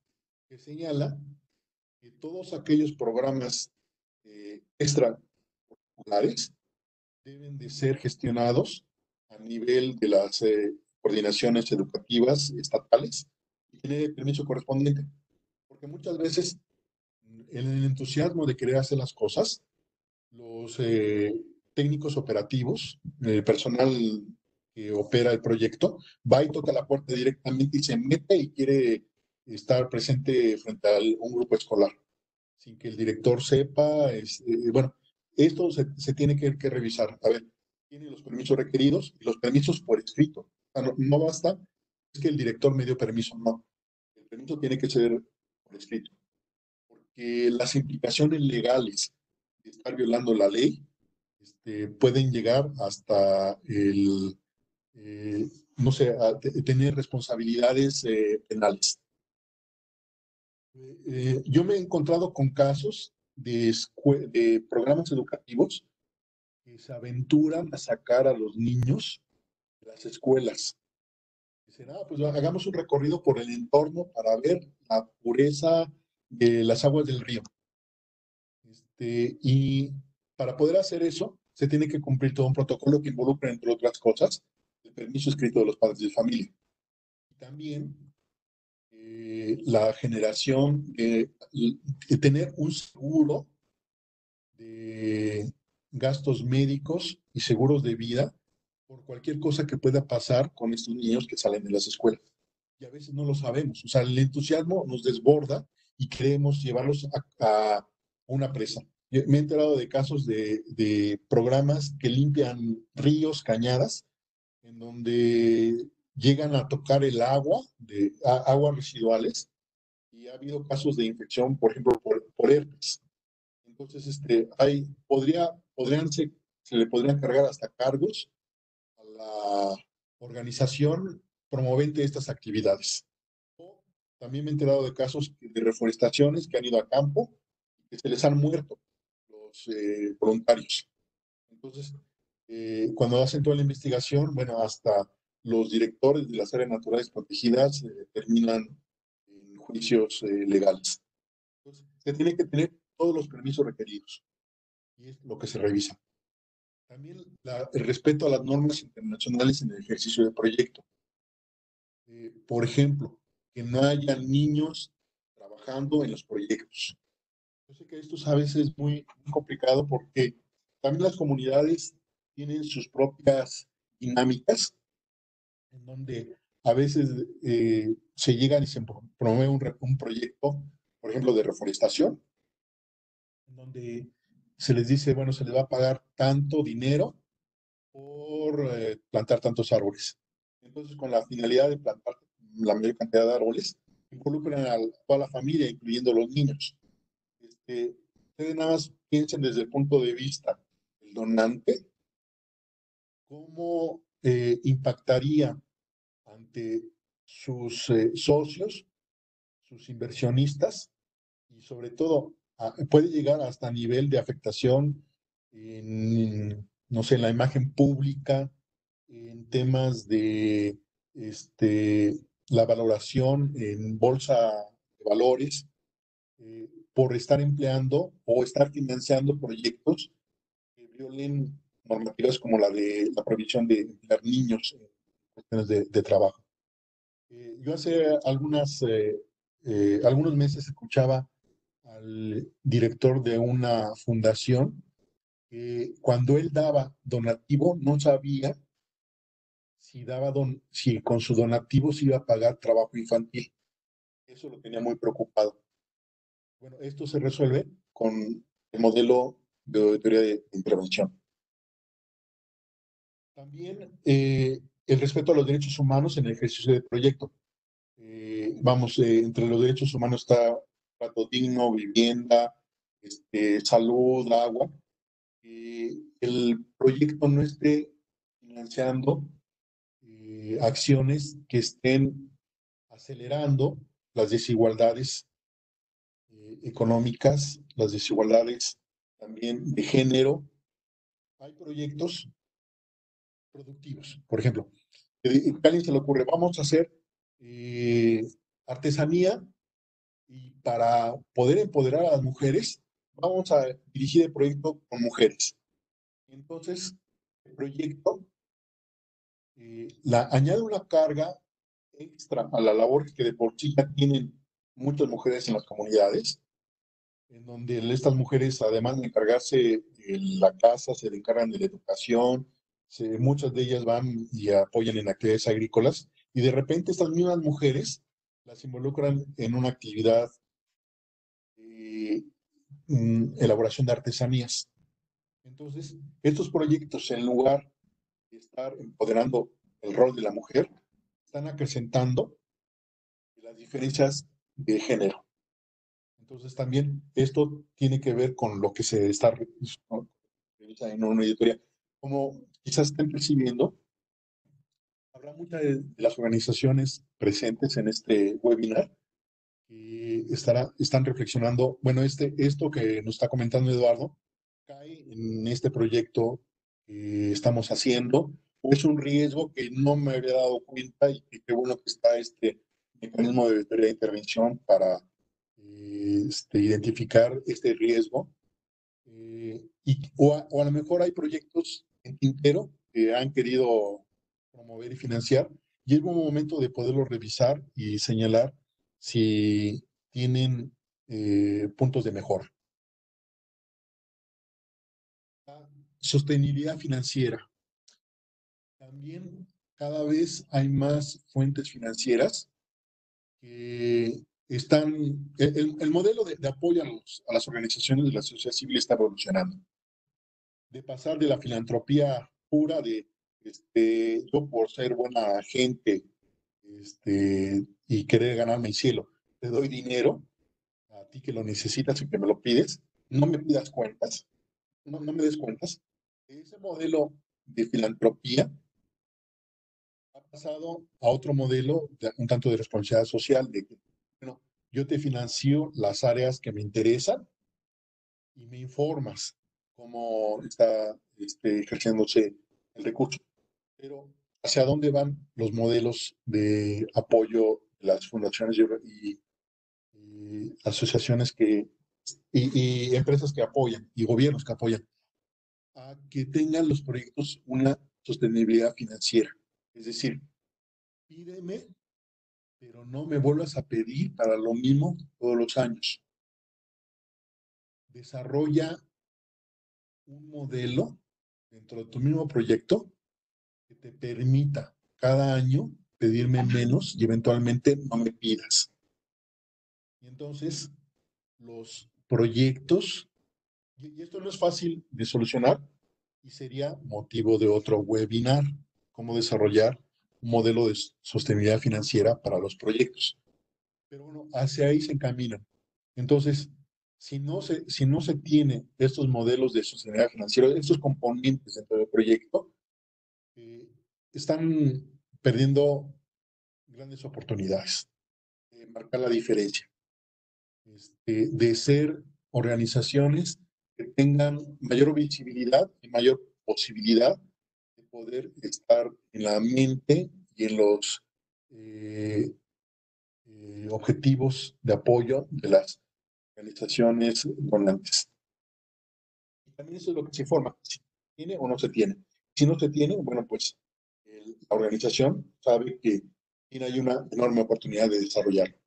que señala que todos aquellos programas extracurriculares deben de ser gestionados a nivel de las coordinaciones educativas estatales y tener el permiso correspondiente. Porque muchas veces, en el entusiasmo de querer hacer las cosas, los técnicos operativos, el personal que opera el proyecto, va y toca la puerta directamente y se mete y quiere estar presente frente a un grupo escolar, sin que el director sepa. Bueno, esto se tiene que revisar. A ver, tiene los permisos requeridos y los permisos por escrito. O sea, no basta, es que el director me dio permiso, no. El permiso tiene que ser por escrito, porque las implicaciones legales de estar violando la ley pueden llegar hasta no sé, a tener responsabilidades penales. Yo me he encontrado con casos de programas educativos que se aventuran a sacar a los niños de las escuelas. Dicen, pues hagamos un recorrido por el entorno para ver la pureza de las aguas del río. Y para poder hacer eso, se tiene que cumplir todo un protocolo que involucra, entre otras cosas, el permiso escrito de los padres de familia. Y también la generación de tener un seguro de gastos médicos y seguros de vida por cualquier cosa que pueda pasar con estos niños que salen de las escuelas. Y a veces no lo sabemos. O sea, el entusiasmo nos desborda y queremos llevarlos a una presa. Yo me he enterado de casos de programas que limpian ríos, cañadas, en donde llegan a tocar el agua, aguas residuales, y ha habido casos de infección, por ejemplo, por herpes. Entonces, se le podrían cargar hasta cargos a la organización promovente de estas actividades. También me he enterado de casos de reforestaciones que han ido a campo y que se les han muerto los voluntarios. Entonces, cuando hacen toda la investigación, bueno, hasta los directores de las áreas naturales protegidas terminan en juicios legales. Entonces, se tiene que tener todos los permisos requeridos y es lo que se revisa. También el respeto a las normas internacionales en el ejercicio del proyecto. Por ejemplo, que no haya niños trabajando en los proyectos. Yo sé que esto a veces es muy complicado porque también las comunidades tienen sus propias dinámicas en donde a veces se llegan y se promueve un proyecto, por ejemplo, de reforestación, en donde se les dice, bueno, se les va a pagar tanto dinero por plantar tantos árboles. Entonces, con la finalidad de plantar la mayor cantidad de árboles, involucran a toda la familia, incluyendo los niños. Ustedes nada más piensen desde el punto de vista del donante, cómo impactaría ante sus socios, sus inversionistas, y sobre todo puede llegar hasta nivel de afectación en, no sé, en la imagen pública, en temas de la valoración en bolsa de valores, por estar empleando o estar financiando proyectos que violen normativas como la de la prohibición de emplear niños en cuestiones de trabajo. Yo hace algunos meses escuchaba al director de una fundación que cuando él daba donativo no sabía si con su donativo se iba a pagar trabajo infantil. Eso lo tenía muy preocupado. Bueno, esto se resuelve con el modelo de auditoría de intervención. También el respeto a los derechos humanos en el ejercicio del proyecto. Entre los derechos humanos está trato digno, vivienda, salud, agua. El proyecto no esté financiando acciones que estén acelerando las desigualdades económicas, las desigualdades también de género. Hay proyectos productivos, por ejemplo, a alguien se le ocurre, vamos a hacer artesanía y para poder empoderar a las mujeres, vamos a dirigir el proyecto con mujeres. Entonces, el proyecto añade una carga extra a la labor que de por sí ya tienen muchas mujeres en las comunidades, en donde estas mujeres, además de encargarse de la casa, se encargan de la educación, muchas de ellas van y apoyan en actividades agrícolas, y de repente estas mismas mujeres las involucran en una actividad de elaboración de artesanías. Entonces, estos proyectos, en lugar de estar empoderando el rol de la mujer, están acrecentando las diferencias de género. Entonces también esto tiene que ver con lo que se está en una auditoría. Como quizás estén percibiendo, habrá muchas de las organizaciones presentes en este webinar que están reflexionando, bueno, esto que nos está comentando Eduardo, cae en este proyecto que estamos haciendo, o es un riesgo que no me había dado cuenta y que qué bueno que está este mecanismo de intervención para identificar este riesgo. O a lo mejor hay proyectos en tintero que han querido promover y financiar, y es buen momento de poderlos revisar y señalar si tienen puntos de mejora. La sostenibilidad financiera. También cada vez hay más fuentes financieras que están, el modelo de apoyo a las organizaciones de la sociedad civil está evolucionando. De pasar de la filantropía pura de yo por ser buena gente y querer ganarme el cielo, te doy dinero a ti que lo necesitas y que me lo pides, no me pidas cuentas, no me des cuentas. Ese modelo de filantropía ha pasado a otro modelo, un tanto de responsabilidad social, de que, bueno, yo te financio las áreas que me interesan y me informas cómo está ejerciéndose el recurso. Pero, ¿hacia dónde van los modelos de apoyo de las fundaciones y asociaciones y empresas que apoyan y gobiernos que apoyan? A que tengan los proyectos una sostenibilidad financiera. Es decir, pídeme, pero no me vuelvas a pedir para lo mismo todos los años. Desarrolla un modelo dentro de tu mismo proyecto que te permita cada año pedirme menos y eventualmente no me pidas. Y entonces los proyectos, y esto no es fácil de solucionar y sería motivo de otro webinar, cómo desarrollar un modelo de sostenibilidad financiera para los proyectos. Pero bueno, hacia ahí se encaminan. Entonces, si no se tiene estos modelos de sostenibilidad financiera, estos componentes dentro del proyecto, están perdiendo grandes oportunidades de marcar la diferencia, de ser organizaciones que tengan mayor visibilidad y mayor posibilidad de poder estar en la mente y en los objetivos de apoyo de las organizaciones donantes. Y también eso es lo que se informa, si se tiene o no se tiene. Si no se tiene, bueno, pues la organización sabe que hay una enorme oportunidad de desarrollarlo.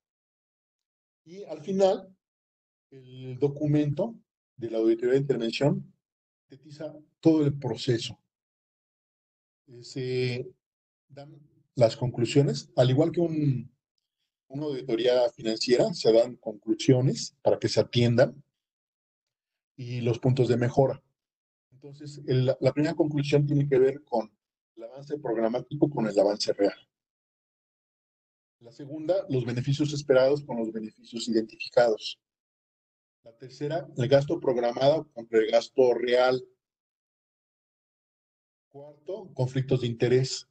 Y al final, el documento de la auditoría de intervención sintetiza todo el proceso. Se dan las conclusiones, al igual que una auditoría financiera, se dan conclusiones para que se atiendan y los puntos de mejora. Entonces, la primera conclusión tiene que ver con el avance programático con el avance real. La segunda, los beneficios esperados con los beneficios identificados. La tercera, el gasto programado contra el gasto real. Cuarto, conflictos de interés.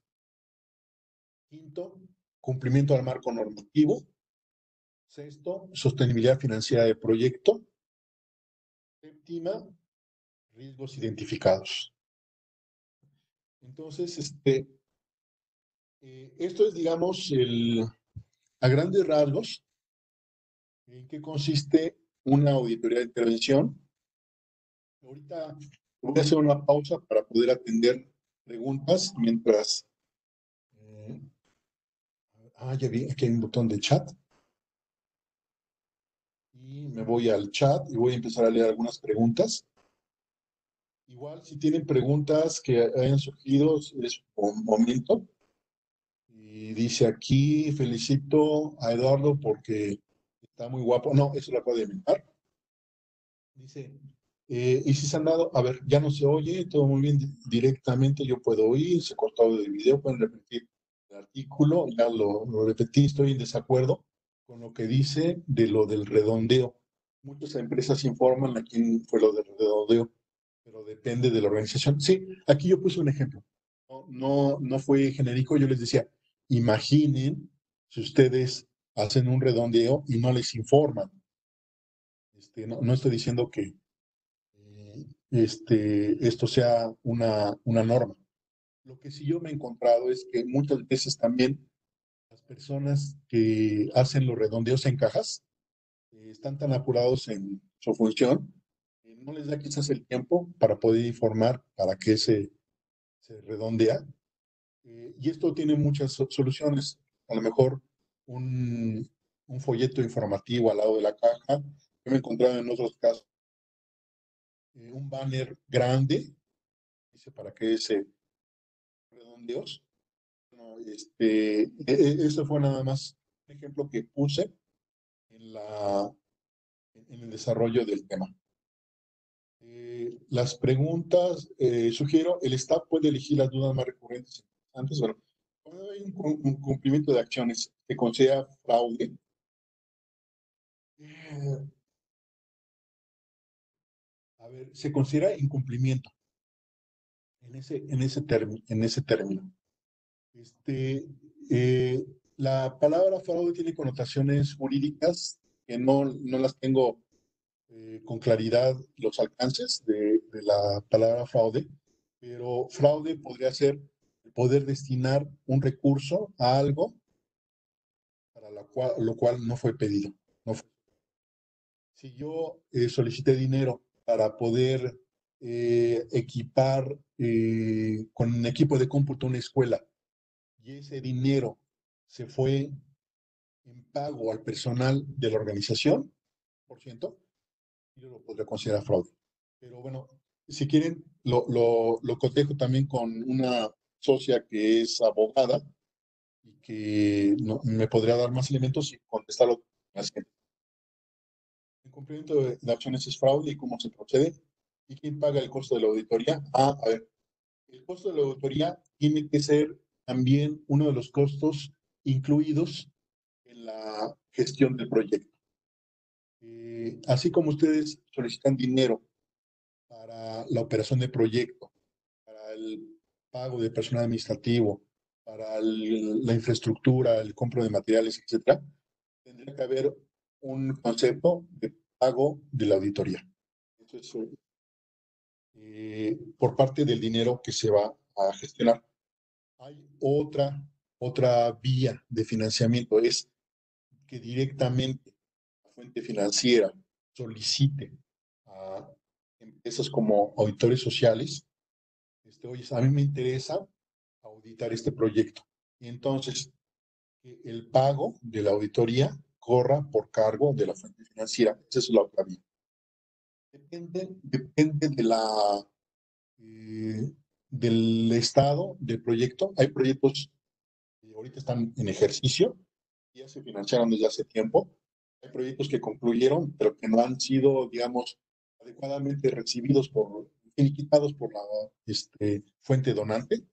Quinto, cumplimiento al marco normativo. Sexto, sostenibilidad financiera del proyecto. Séptima, riesgos identificados. Entonces, esto es, digamos, a grandes rasgos, en qué consiste una auditoría de intervención. Ahorita voy a hacer una pausa para poder atender preguntas mientras... ya vi, aquí hay un botón de chat. Y me voy al chat y voy a empezar a leer algunas preguntas. Igual, si tienen preguntas que hayan surgido, es un momento. Y dice aquí, felicito a Eduardo porque está muy guapo. No, eso lo acabo de inventar. Dice, y si se han dado, a ver, ya no se oye, todo muy bien directamente, yo puedo oír, se cortó el video, pueden repetir el artículo, ya lo repetí, estoy en desacuerdo con lo que dice de lo del redondeo. Muchas empresas informan a quién fue lo del redondeo, pero depende de la organización. Sí, aquí yo puse un ejemplo. No fue genérico, yo les decía, imaginen si ustedes hacen un redondeo y no les informan. No estoy diciendo que esto sea una norma. Lo que sí yo me he encontrado es que muchas veces también las personas que hacen los redondeos en cajas están tan apurados en su función que no les da quizás el tiempo para poder informar para qué se redondea. Y esto tiene muchas soluciones. A lo mejor un folleto informativo al lado de la caja. Yo me he encontrado en otros casos un banner grande, dice para qué se redondeos. No, eso fue nada más un ejemplo que puse en el desarrollo del tema. Las preguntas, sugiero, el staff puede elegir las dudas más recurrentes. Antes, bueno, cuando hay un cumplimiento de acciones que considera fraude, a ver, se considera incumplimiento en ese término. La palabra fraude tiene connotaciones jurídicas que no las tengo con claridad los alcances de la palabra fraude, pero fraude podría ser poder destinar un recurso a algo para lo cual no fue pedido. Si yo solicité dinero para poder equipar con un equipo de cómputo una escuela y ese dinero se fue en pago al personal de la organización, por ciento, yo lo podría considerar fraude. Pero bueno, si quieren, lo cotejo también con una socia que es abogada y que me podría dar más elementos y contestarlo así. El cumplimiento de acciones es fraude y cómo se procede. ¿Y quién paga el costo de la auditoría? A ver, el costo de la auditoría tiene que ser también uno de los costos incluidos en la gestión del proyecto. Así como ustedes solicitan dinero para la operación de proyecto, para el pago de personal administrativo, para la infraestructura, el compro de materiales, etcétera, tendría que haber un concepto de pago de la auditoría. Entonces, por parte del dinero que se va a gestionar. Hay otra vía de financiamiento, es que directamente la fuente financiera solicite a empresas como auditores sociales, oye, a mí me interesa auditar este proyecto. Y entonces, que el pago de la auditoría corra por cargo de la fuente financiera. Esa es la otra vía. Depende del estado del proyecto. Hay proyectos que ahorita están en ejercicio, ya se financiaron desde hace tiempo. Hay proyectos que concluyeron, pero que no han sido, digamos, adecuadamente recibidos finiquitados por la fuente donante.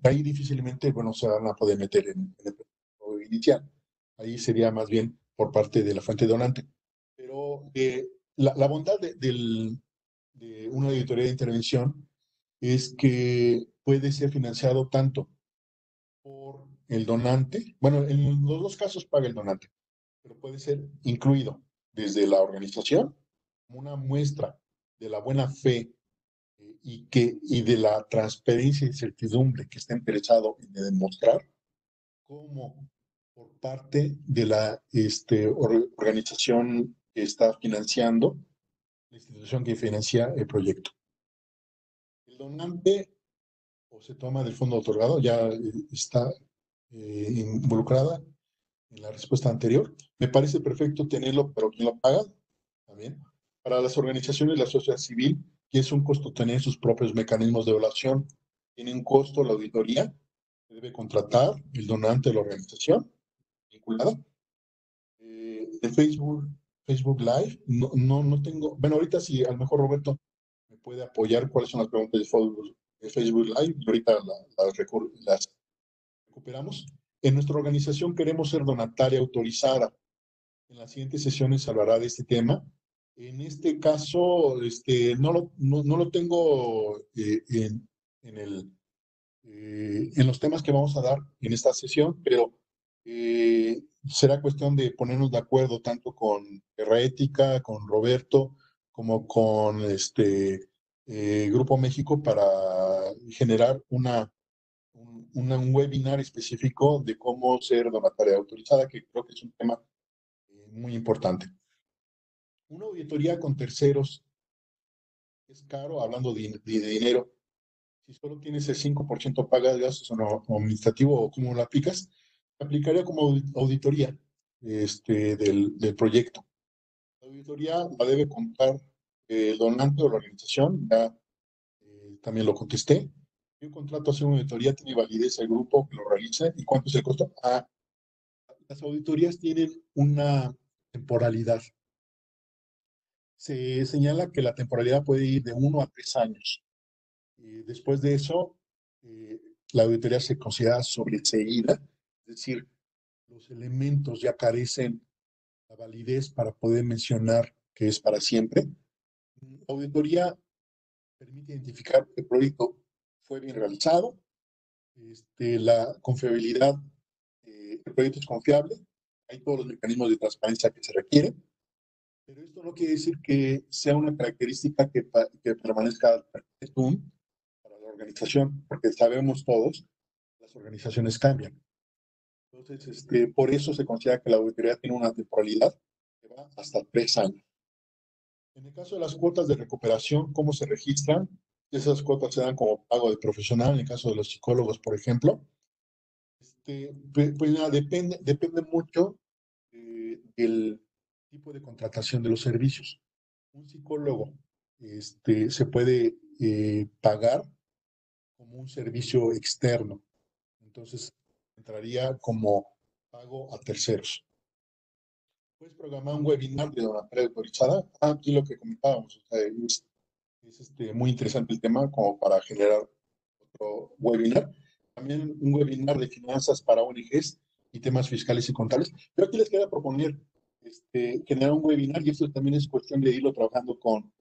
Ahí difícilmente, bueno, se van a poder meter en el proyecto inicial. Ahí sería más bien por parte de la fuente donante. Pero la bondad de una auditoría de intervención es que puede ser financiado tanto por el donante, bueno, en los dos casos paga el donante, pero puede ser incluido desde la organización como una muestra de la buena fe y de la transparencia y certidumbre que está interesado en demostrar, como por parte de la organización que está financiando, la institución que financia el proyecto. El donante o se toma del fondo otorgado, ya está involucrada en la respuesta anterior. Me parece perfecto tenerlo, pero ¿quién lo paga? También. Para las organizaciones de la sociedad civil, que es un costo tener sus propios mecanismos de evaluación, tiene un costo la auditoría, se debe contratar el donante de la organización vinculada. De Facebook Live, no tengo, bueno, ahorita sí, a lo mejor Roberto me puede apoyar cuáles son las preguntas de Facebook Live, y ahorita las recuperamos. En nuestra organización queremos ser donataria autorizada. En las siguientes sesiones se hablará de este tema. En este caso, no lo tengo en los temas que vamos a dar en esta sesión, pero será cuestión de ponernos de acuerdo tanto con Terra Ética, con Roberto, como con Grupo México para generar un webinar específico de cómo ser donataria autorizada, que creo que es un tema muy importante. Una auditoría con terceros es caro, hablando de dinero. Si solo tienes el 5% paga de gastos administrativo o cómo lo aplicas, aplicaría como auditoría del proyecto. La auditoría la debe contar el donante o la organización, ya también lo contesté. Si un contrato hacer una auditoría, tiene validez el grupo que lo realiza y cuánto es el costo. Las auditorías tienen una temporalidad. Se señala que la temporalidad puede ir de 1 a 3 años. Después de eso, la auditoría se considera sobreseída, es decir, los elementos ya carecen la validez para poder mencionar que es para siempre. La auditoría permite identificar que el proyecto fue bien realizado, la confiabilidad, el proyecto es confiable, hay todos los mecanismos de transparencia que se requieren, pero esto no quiere decir que sea una característica que permanezca perpetuum para la organización, porque sabemos todos, las organizaciones cambian. Entonces, por eso se considera que la auditoría tiene una temporalidad que va hasta 3 años. En el caso de las cuotas de recuperación, ¿cómo se registran? Esas cuotas se dan como pago de profesional, en el caso de los psicólogos, por ejemplo. Pues nada, depende mucho del tipo de contratación de los servicios. Un psicólogo se puede pagar como un servicio externo. Entonces, entraría como pago a terceros. Puedes programar un webinar de una preautorizada. Aquí lo que comentábamos, o sea, es muy interesante el tema como para generar otro webinar. También un webinar de finanzas para ONGs y temas fiscales y contables. Yo aquí les quería proponer generar un webinar, y esto también es cuestión de irlo trabajando con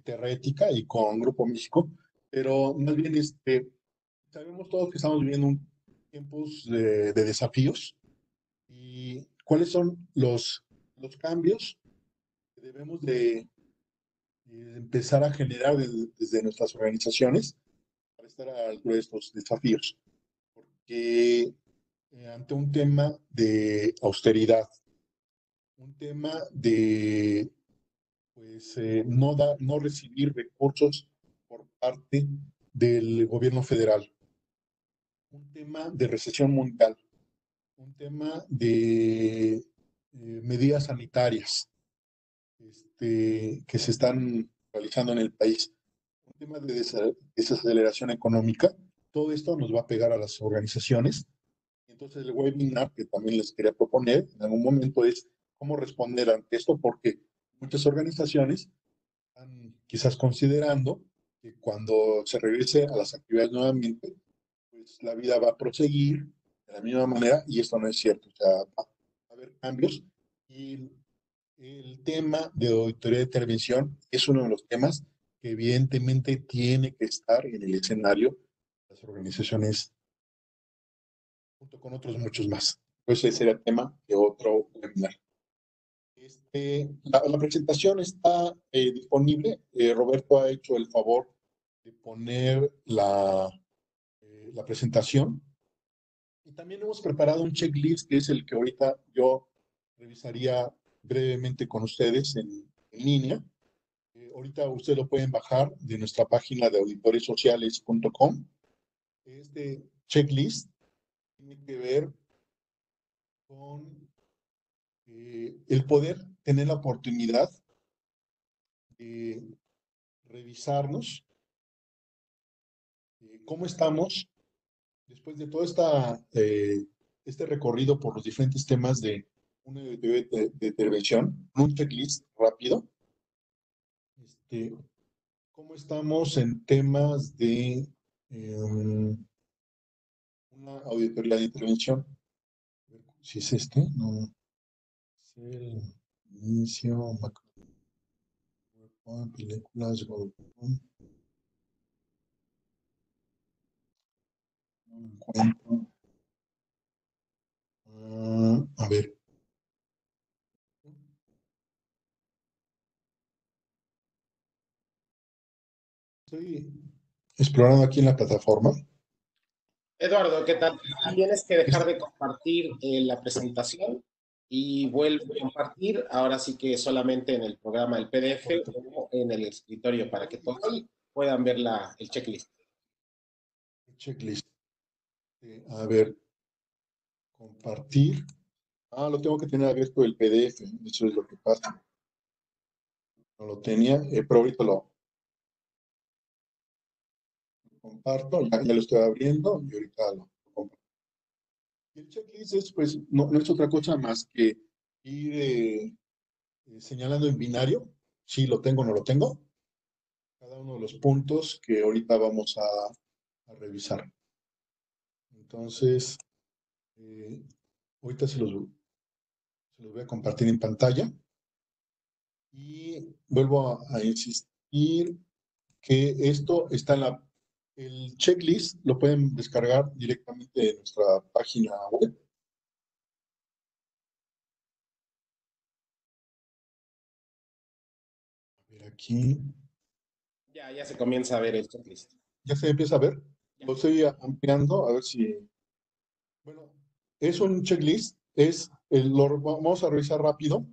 Terraética y con Grupo México, pero más bien sabemos todos que estamos viviendo tiempos de desafíos, y cuáles son los cambios que debemos de empezar a generar desde nuestras organizaciones para estar a la altura de estos desafíos. Porque ante un tema de austeridad, un tema de pues, no recibir recursos por parte del gobierno federal, un tema de recesión mundial, un tema de medidas sanitarias que se están realizando en el país, un tema de desaceleración económica. Todo esto nos va a pegar a las organizaciones. Entonces, el webinar que también les quería proponer en algún momento es cómo responder ante esto, porque muchas organizaciones están quizás considerando que cuando se regrese a las actividades nuevamente, pues la vida va a proseguir de la misma manera, y esto no es cierto. O sea, va a haber cambios, y el tema de auditoría de intervención es uno de los temas que evidentemente tiene que estar en el escenario de las organizaciones, junto con otros muchos más. Pues ese sería el tema de otro webinar. La presentación está disponible. Roberto ha hecho el favor de poner la presentación. Y también hemos preparado un checklist, que es el que ahorita yo revisaría brevemente con ustedes en línea. Ahorita ustedes lo pueden bajar de nuestra página de auditoresociales.com. Este checklist tiene que ver con el poder tener la oportunidad de revisarnos cómo estamos después de todo este recorrido por los diferentes temas de una de intervención, un checklist rápido. ¿Cómo estamos en temas de una auditoría de intervención? Si es no. Es el inicio, películas, no encuentro. A ver. Estoy explorando aquí en la plataforma. Eduardo, ¿qué tal? Tienes que dejar de compartir la presentación y vuelve a compartir, ahora sí que solamente en el programa del PDF o en el escritorio, para que todos puedan ver el checklist. Checklist. A ver, compartir. Lo tengo que tener abierto el PDF, eso es lo que pasa. No lo tenía, pero ahorita lo comparto, ya lo estoy abriendo y ahorita lo comparto. El checklist es, pues, no es otra cosa más que ir señalando en binario, si lo tengo o no lo tengo, cada uno de los puntos que ahorita vamos a revisar. Entonces, ahorita se los voy a compartir en pantalla. Y vuelvo a insistir que esto está el checklist lo pueden descargar directamente de nuestra página web. A ver aquí. Ya se comienza a ver el checklist. Ya se empieza a ver. Lo estoy ampliando, a ver si... Bueno, es un checklist, lo vamos a revisar rápido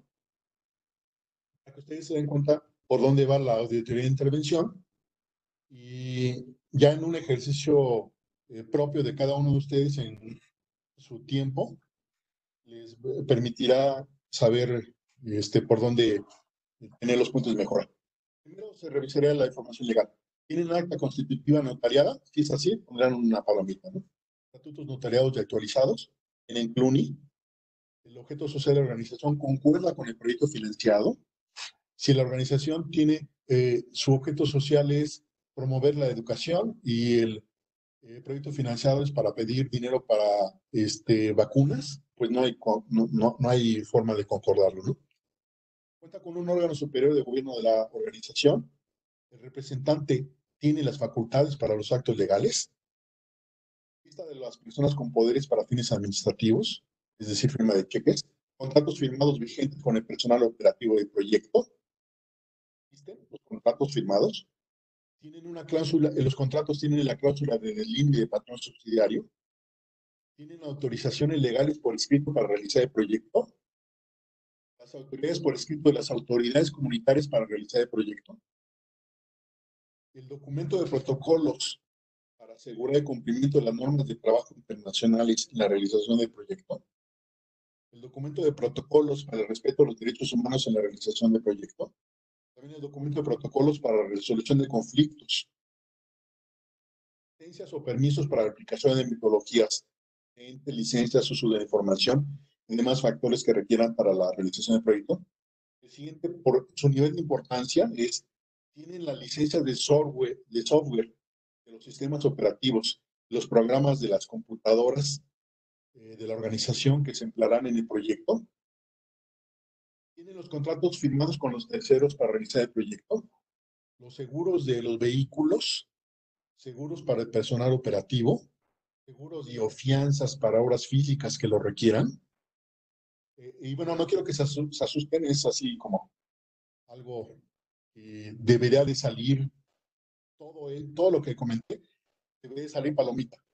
para que ustedes se den cuenta por dónde va la auditoría de intervención, y ya en un ejercicio propio de cada uno de ustedes en su tiempo, les permitirá saber por dónde tener los puntos de mejora. Primero se revisaría la información legal. ¿Tienen acta constitutiva notariada? Si es así, pondrán una palomita, ¿no? Estatutos notariados y actualizados. Tienen CLUNY. El objeto social de la organización concuerda con el proyecto financiado. Si la organización tiene, su objeto social es promover la educación y el proyecto financiado es para pedir dinero para vacunas, pues no hay forma de concordarlo, ¿no? Cuenta con un órgano superior de gobierno de la organización. El representante tiene las facultades para los actos legales. Lista de las personas con poderes para fines administrativos, es decir, firma de cheques. Contratos firmados vigentes con el personal operativo del proyecto. ¿Existen los contratos firmados? Tienen una cláusula, los contratos tienen la cláusula de deslinde de patrón subsidiario. Tienen autorizaciones legales por escrito para realizar el proyecto. Las autoridades por escrito de las autoridades comunitarias para realizar el proyecto. El documento de protocolos para asegurar el cumplimiento de las normas de trabajo internacionales en la realización del proyecto. El documento de protocolos para el respeto a los derechos humanos en la realización del proyecto. También el documento de protocolos para la resolución de conflictos. Licencias o permisos para la aplicación de metodologías, licencias, uso de la información y demás factores que requieran para la realización del proyecto. El siguiente, por su nivel de importancia, tienen la licencia de software de los sistemas operativos, los programas de las computadoras de la organización que se emplearán en el proyecto. Tienen los contratos firmados con los terceros para realizar el proyecto, los seguros de los vehículos, seguros para el personal operativo, seguros y o fianzas para obras físicas que lo requieran. Y bueno, no quiero que se asusten, es así como algo que debería de salir, todo lo que comenté, debería de salir palomita.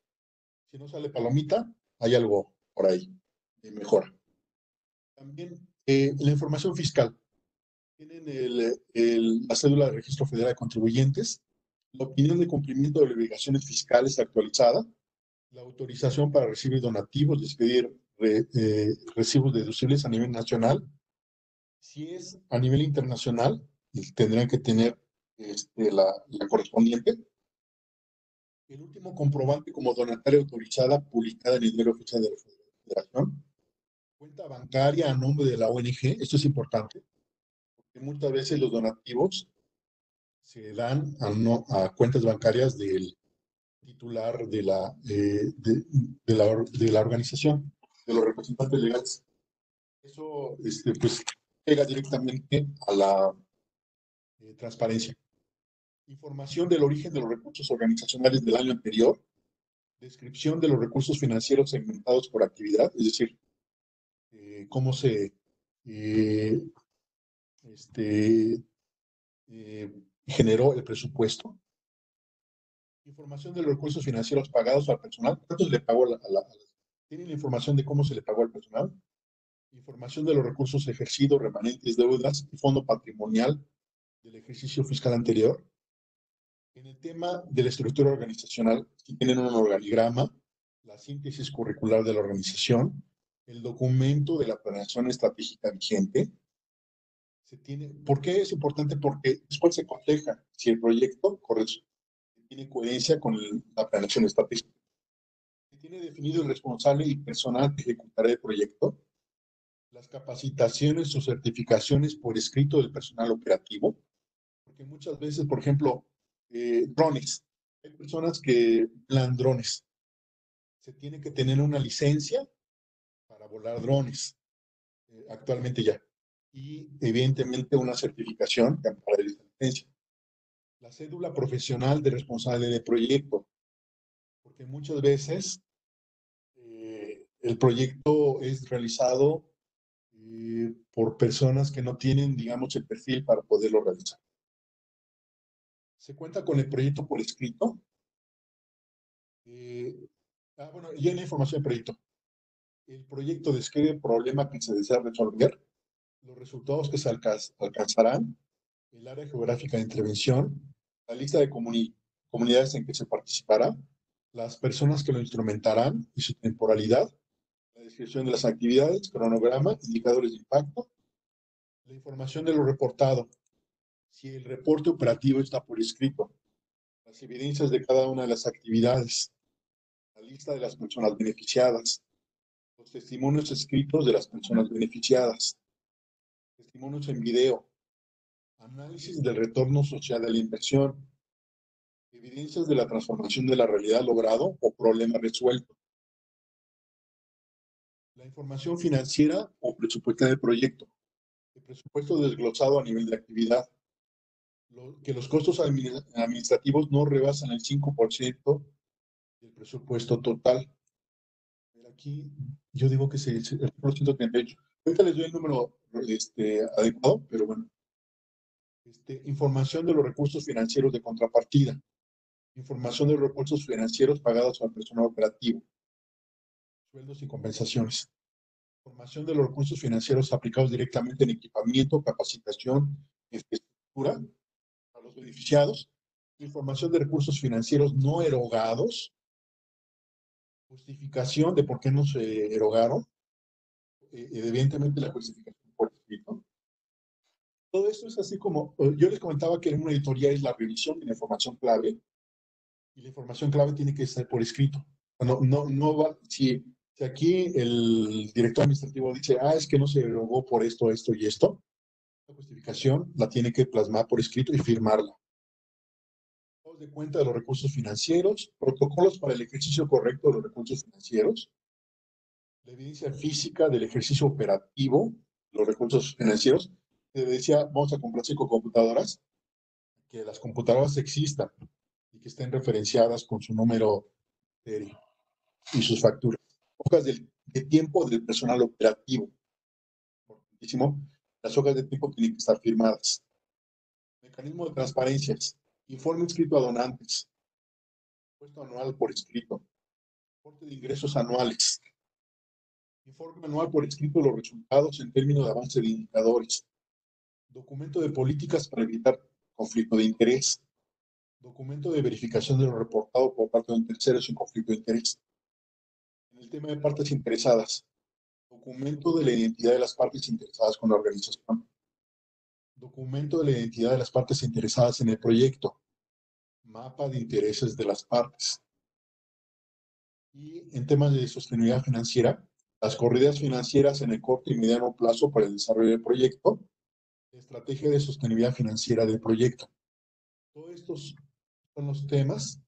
Si no sale palomita, hay algo por ahí de mejora. También la información fiscal. Tienen la cédula de registro federal de contribuyentes, la opinión de cumplimiento de obligaciones fiscales actualizada, la autorización para recibir donativos, expedir recibos deducibles a nivel nacional. Si es a nivel internacional, tendrán que tener la correspondiente. El último comprobante como donataria autorizada publicada en el Diario Oficial de la Federación. Cuenta bancaria a nombre de la ONG, esto es importante, porque muchas veces los donativos se dan a cuentas bancarias del titular de la organización, de los representantes legales. Eso pues pega directamente a la transparencia. Información del origen de los recursos organizacionales del año anterior, descripción de los recursos financieros segmentados por actividad, es decir, cómo se generó el presupuesto. Información de los recursos financieros pagados al personal. ¿Cuánto se le pagó ¿Tienen la información de cómo se le pagó al personal? Información de los recursos ejercidos, remanentes, deudas y fondo patrimonial del ejercicio fiscal anterior. En el tema de la estructura organizacional, si tienen un organigrama, la síntesis curricular de la organización, el documento de la planeación estratégica vigente. ¿Por qué es importante? Porque después se coteja si el proyecto tiene coherencia con la planeación estratégica. Se tiene definido el responsable y personal que ejecutará el proyecto, las capacitaciones o certificaciones por escrito del personal operativo, porque muchas veces, por ejemplo, drones, hay personas que plan drones. Se tiene que tener una licencia para volar drones, actualmente ya, y evidentemente una certificación que ampare esta licencia. La cédula profesional de responsable de proyecto, porque muchas veces el proyecto es realizado por personas que no tienen, digamos, el perfil para poderlo realizar. Se cuenta con el proyecto por escrito. Bueno, ya hay la información del proyecto. El proyecto describe el problema que se desea resolver, los resultados que se alcanzarán, el área geográfica de intervención, la lista de comunidades en que se participará, las personas que lo instrumentarán y su temporalidad, la descripción de las actividades, cronograma, indicadores de impacto, la información de lo reportado, si el reporte operativo está por escrito, las evidencias de cada una de las actividades, la lista de las personas beneficiadas, los testimonios escritos de las personas beneficiadas, testimonios en video, análisis del retorno social de la inversión, evidencias de la transformación de la realidad logrado o problema resuelto, la información financiera o presupuestaria del proyecto, el presupuesto desglosado a nivel de actividad, que los costos administrativos no rebasan el 5% del presupuesto total. Aquí yo digo que el 138. Ahorita les doy el número adecuado, pero bueno. Información de los recursos financieros de contrapartida. Información de los recursos financieros pagados al personal operativo. Sueldos y compensaciones. Información de los recursos financieros aplicados directamente en equipamiento, capacitación, infraestructura a los beneficiados. Información de recursos financieros no erogados. Justificación de por qué no se erogaron. Evidentemente la justificación por escrito. Todo esto es así como, yo les comentaba que en una auditoría es la revisión de la información clave, y la información clave tiene que estar por escrito. No va, si aquí el director administrativo dice, es que no se erogó por esto, esto y esto, la justificación la tiene que plasmar por escrito y firmarla. De cuenta de los recursos financieros, protocolos para el ejercicio correcto de los recursos financieros, la evidencia física del ejercicio operativo de los recursos financieros. Te decía, vamos a comprar 5 computadoras, que las computadoras existan y que estén referenciadas con su número serie y sus facturas. Hojas de tiempo del personal operativo. Importantísimo. Las hojas de tiempo tienen que estar firmadas. Mecanismo de transparencias. Informe escrito a donantes. Impuesto anual por escrito. Reporte de ingresos anuales. Informe anual por escrito de los resultados en términos de avance de indicadores. Documento de políticas para evitar conflicto de interés. Documento de verificación de lo reportado por parte de un tercero sin conflicto de interés. En el tema de partes interesadas. Documento de la identidad de las partes interesadas con la organización. Documento de la identidad de las partes interesadas en el proyecto. Mapa de intereses de las partes. Y en temas de sostenibilidad financiera, las corridas financieras en el corto y mediano plazo para el desarrollo del proyecto, estrategia de sostenibilidad financiera del proyecto. Todos estos son los temas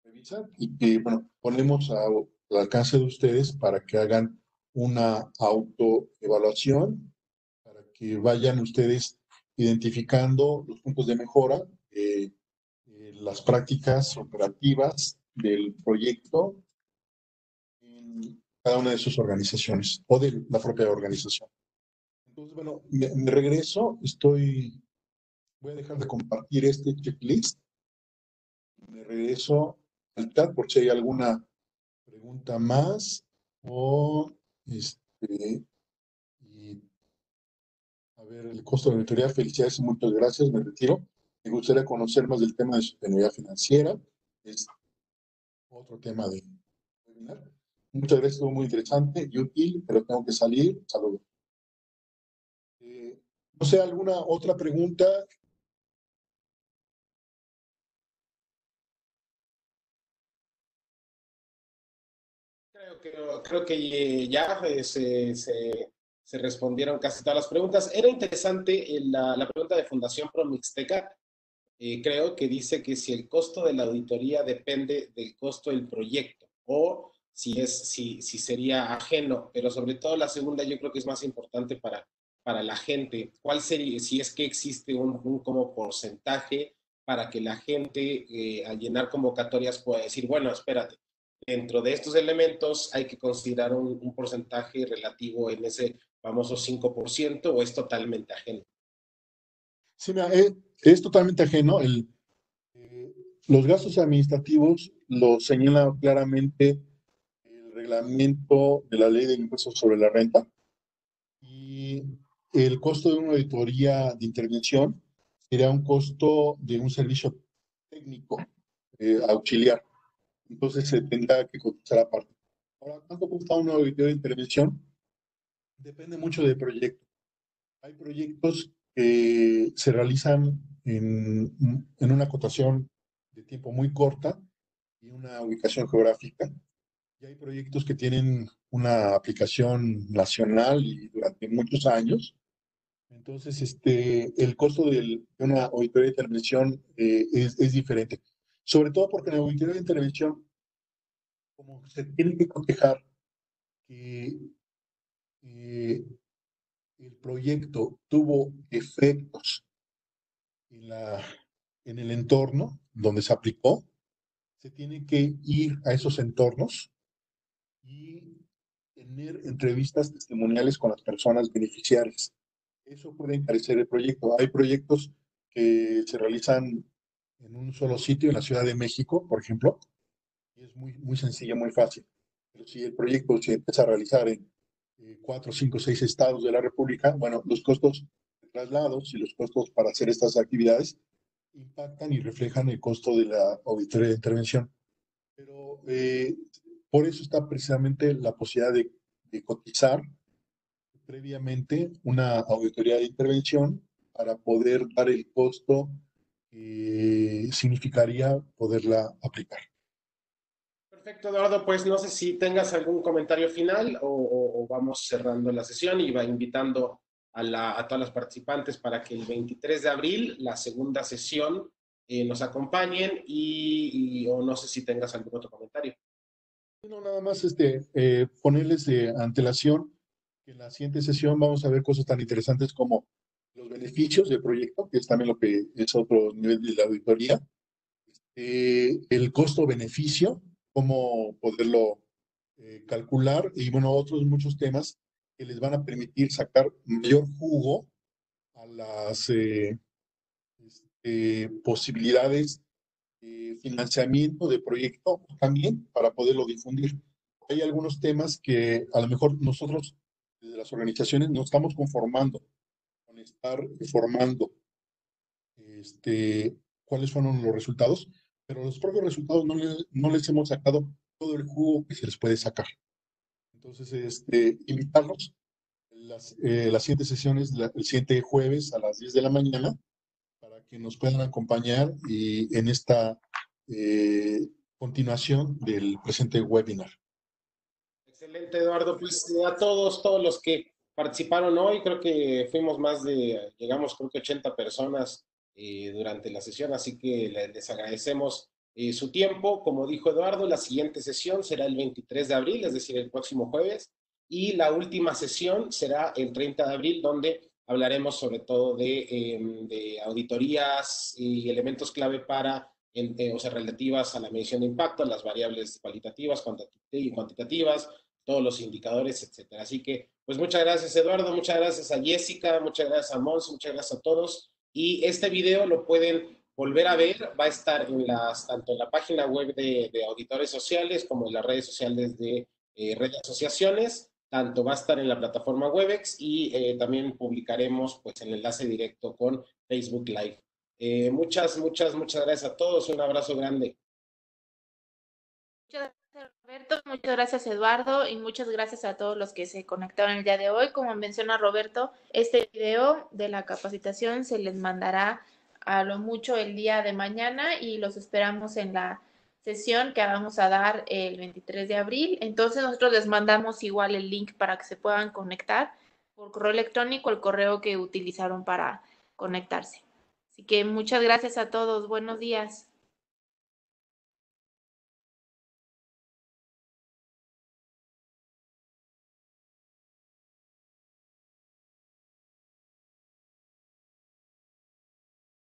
que revisan y que, bueno, ponemos al alcance de ustedes para que hagan una autoevaluación, para que vayan ustedes identificando los puntos de mejora, las prácticas operativas del proyecto en cada una de sus organizaciones o de la propia organización. Entonces, bueno, me regreso, voy a dejar de compartir este checklist. Me regreso al chat por si hay alguna pregunta más o y, a ver, el costo de la auditoría, felicidades y muchas gracias, me retiro. Me gustaría conocer más del tema de sostenibilidad financiera, es otro tema de webinar. Muchas gracias, estuvo muy interesante y útil, pero tengo que salir. Saludos. No sé, ¿alguna otra pregunta? Creo que ya se respondieron casi todas las preguntas. Era interesante la pregunta de Fundación Promixteca. Creo que dice que si el costo de la auditoría depende del costo del proyecto o si sería ajeno, pero sobre todo la segunda yo creo que es más importante para la gente. ¿Cuál sería, si es que existe un como porcentaje para que la gente al llenar convocatorias pueda decir, bueno, espérate, dentro de estos elementos hay que considerar un porcentaje relativo en ese famoso 5% o es totalmente ajeno? Sí, mira, es totalmente ajeno. Los gastos administrativos los señala claramente el reglamento de la ley de impuestos sobre la renta, y el costo de una auditoría de intervención sería un costo de un servicio técnico auxiliar. Entonces se tendrá que cotizar aparte. Ahora, ¿cuánto cuesta una auditoría de intervención? Depende mucho del proyecto. Hay proyectos que se realizan en una cotación de tiempo muy corta y una ubicación geográfica. Y hay proyectos que tienen una aplicación nacional y durante muchos años. Entonces, el costo de una auditoría de intervención es diferente. Sobre todo porque en la auditoría de intervención, como se tiene que cotejar que eh, el proyecto tuvo efectos en el entorno donde se aplicó, se tiene que ir a esos entornos y tener entrevistas testimoniales con las personas beneficiarias. Eso puede encarecer el proyecto. Hay proyectos que se realizan en un solo sitio, en la Ciudad de México, por ejemplo, y es muy sencillo, muy fácil. Pero si el proyecto se empieza a realizar en 4, 5, 6 estados de la República, bueno, los costos de traslados y los costos para hacer estas actividades impactan y reflejan el costo de la auditoría de intervención. Pero por eso está precisamente la posibilidad de cotizar previamente una auditoría de intervención para poder dar el costo que significaría poderla aplicar. Perfecto, Eduardo. Pues no sé si tengas algún comentario final o vamos cerrando la sesión y va invitando a todas las participantes para que el 23 de abril, la segunda sesión, nos acompañen o no sé si tengas algún otro comentario. No, nada más ponerles de antelación que en la siguiente sesión vamos a ver cosas tan interesantes como los beneficios del proyecto, que es también lo que es otro nivel de la auditoría, el costo-beneficio, cómo poderlo calcular y bueno, otros muchos temas que les van a permitir sacar mayor jugo a las posibilidades de financiamiento de proyecto también para poderlo difundir. Hay algunos temas que a lo mejor nosotros desde las organizaciones nos estamos conformando con estar formando cuáles fueron los resultados, pero los propios resultados no les hemos sacado todo el jugo que se les puede sacar. Entonces, invitarlos las siguientes sesiones, el siguiente jueves a las 10 de la mañana, para que nos puedan acompañar y en esta continuación del presente webinar. Excelente, Eduardo. Pues a todos los que participaron hoy, creo que llegamos creo que 80 personas durante la sesión, así que les agradecemos su tiempo. Como dijo Eduardo, la siguiente sesión será el 23 de abril, es decir, el próximo jueves, y la última sesión será el 30 de abril, donde hablaremos sobre todo de auditorías y elementos clave para, o sea, relativas a la medición de impacto, las variables cualitativas, cuantitativas, todos los indicadores, etcétera. Así que, pues muchas gracias, Eduardo, muchas gracias a Jessica, muchas gracias a Mons, muchas gracias a todos. Y este video lo pueden volver a ver, va a estar tanto en la página web de Auditores Sociales como en las redes sociales de Red de Asociaciones, tanto va a estar en la plataforma Webex y también publicaremos pues el enlace directo con Facebook Live. Muchas gracias a todos, un abrazo grande. Muchas gracias, Roberto, muchas gracias, Eduardo, y muchas gracias a todos los que se conectaron el día de hoy. Como menciona Roberto, este video de la capacitación se les mandará a lo mucho el día de mañana y los esperamos en la sesión que vamos a dar el 23 de abril. Entonces nosotros les mandamos igual el link para que se puedan conectar por correo electrónico, el correo que utilizaron para conectarse. Así que muchas gracias a todos. Buenos días.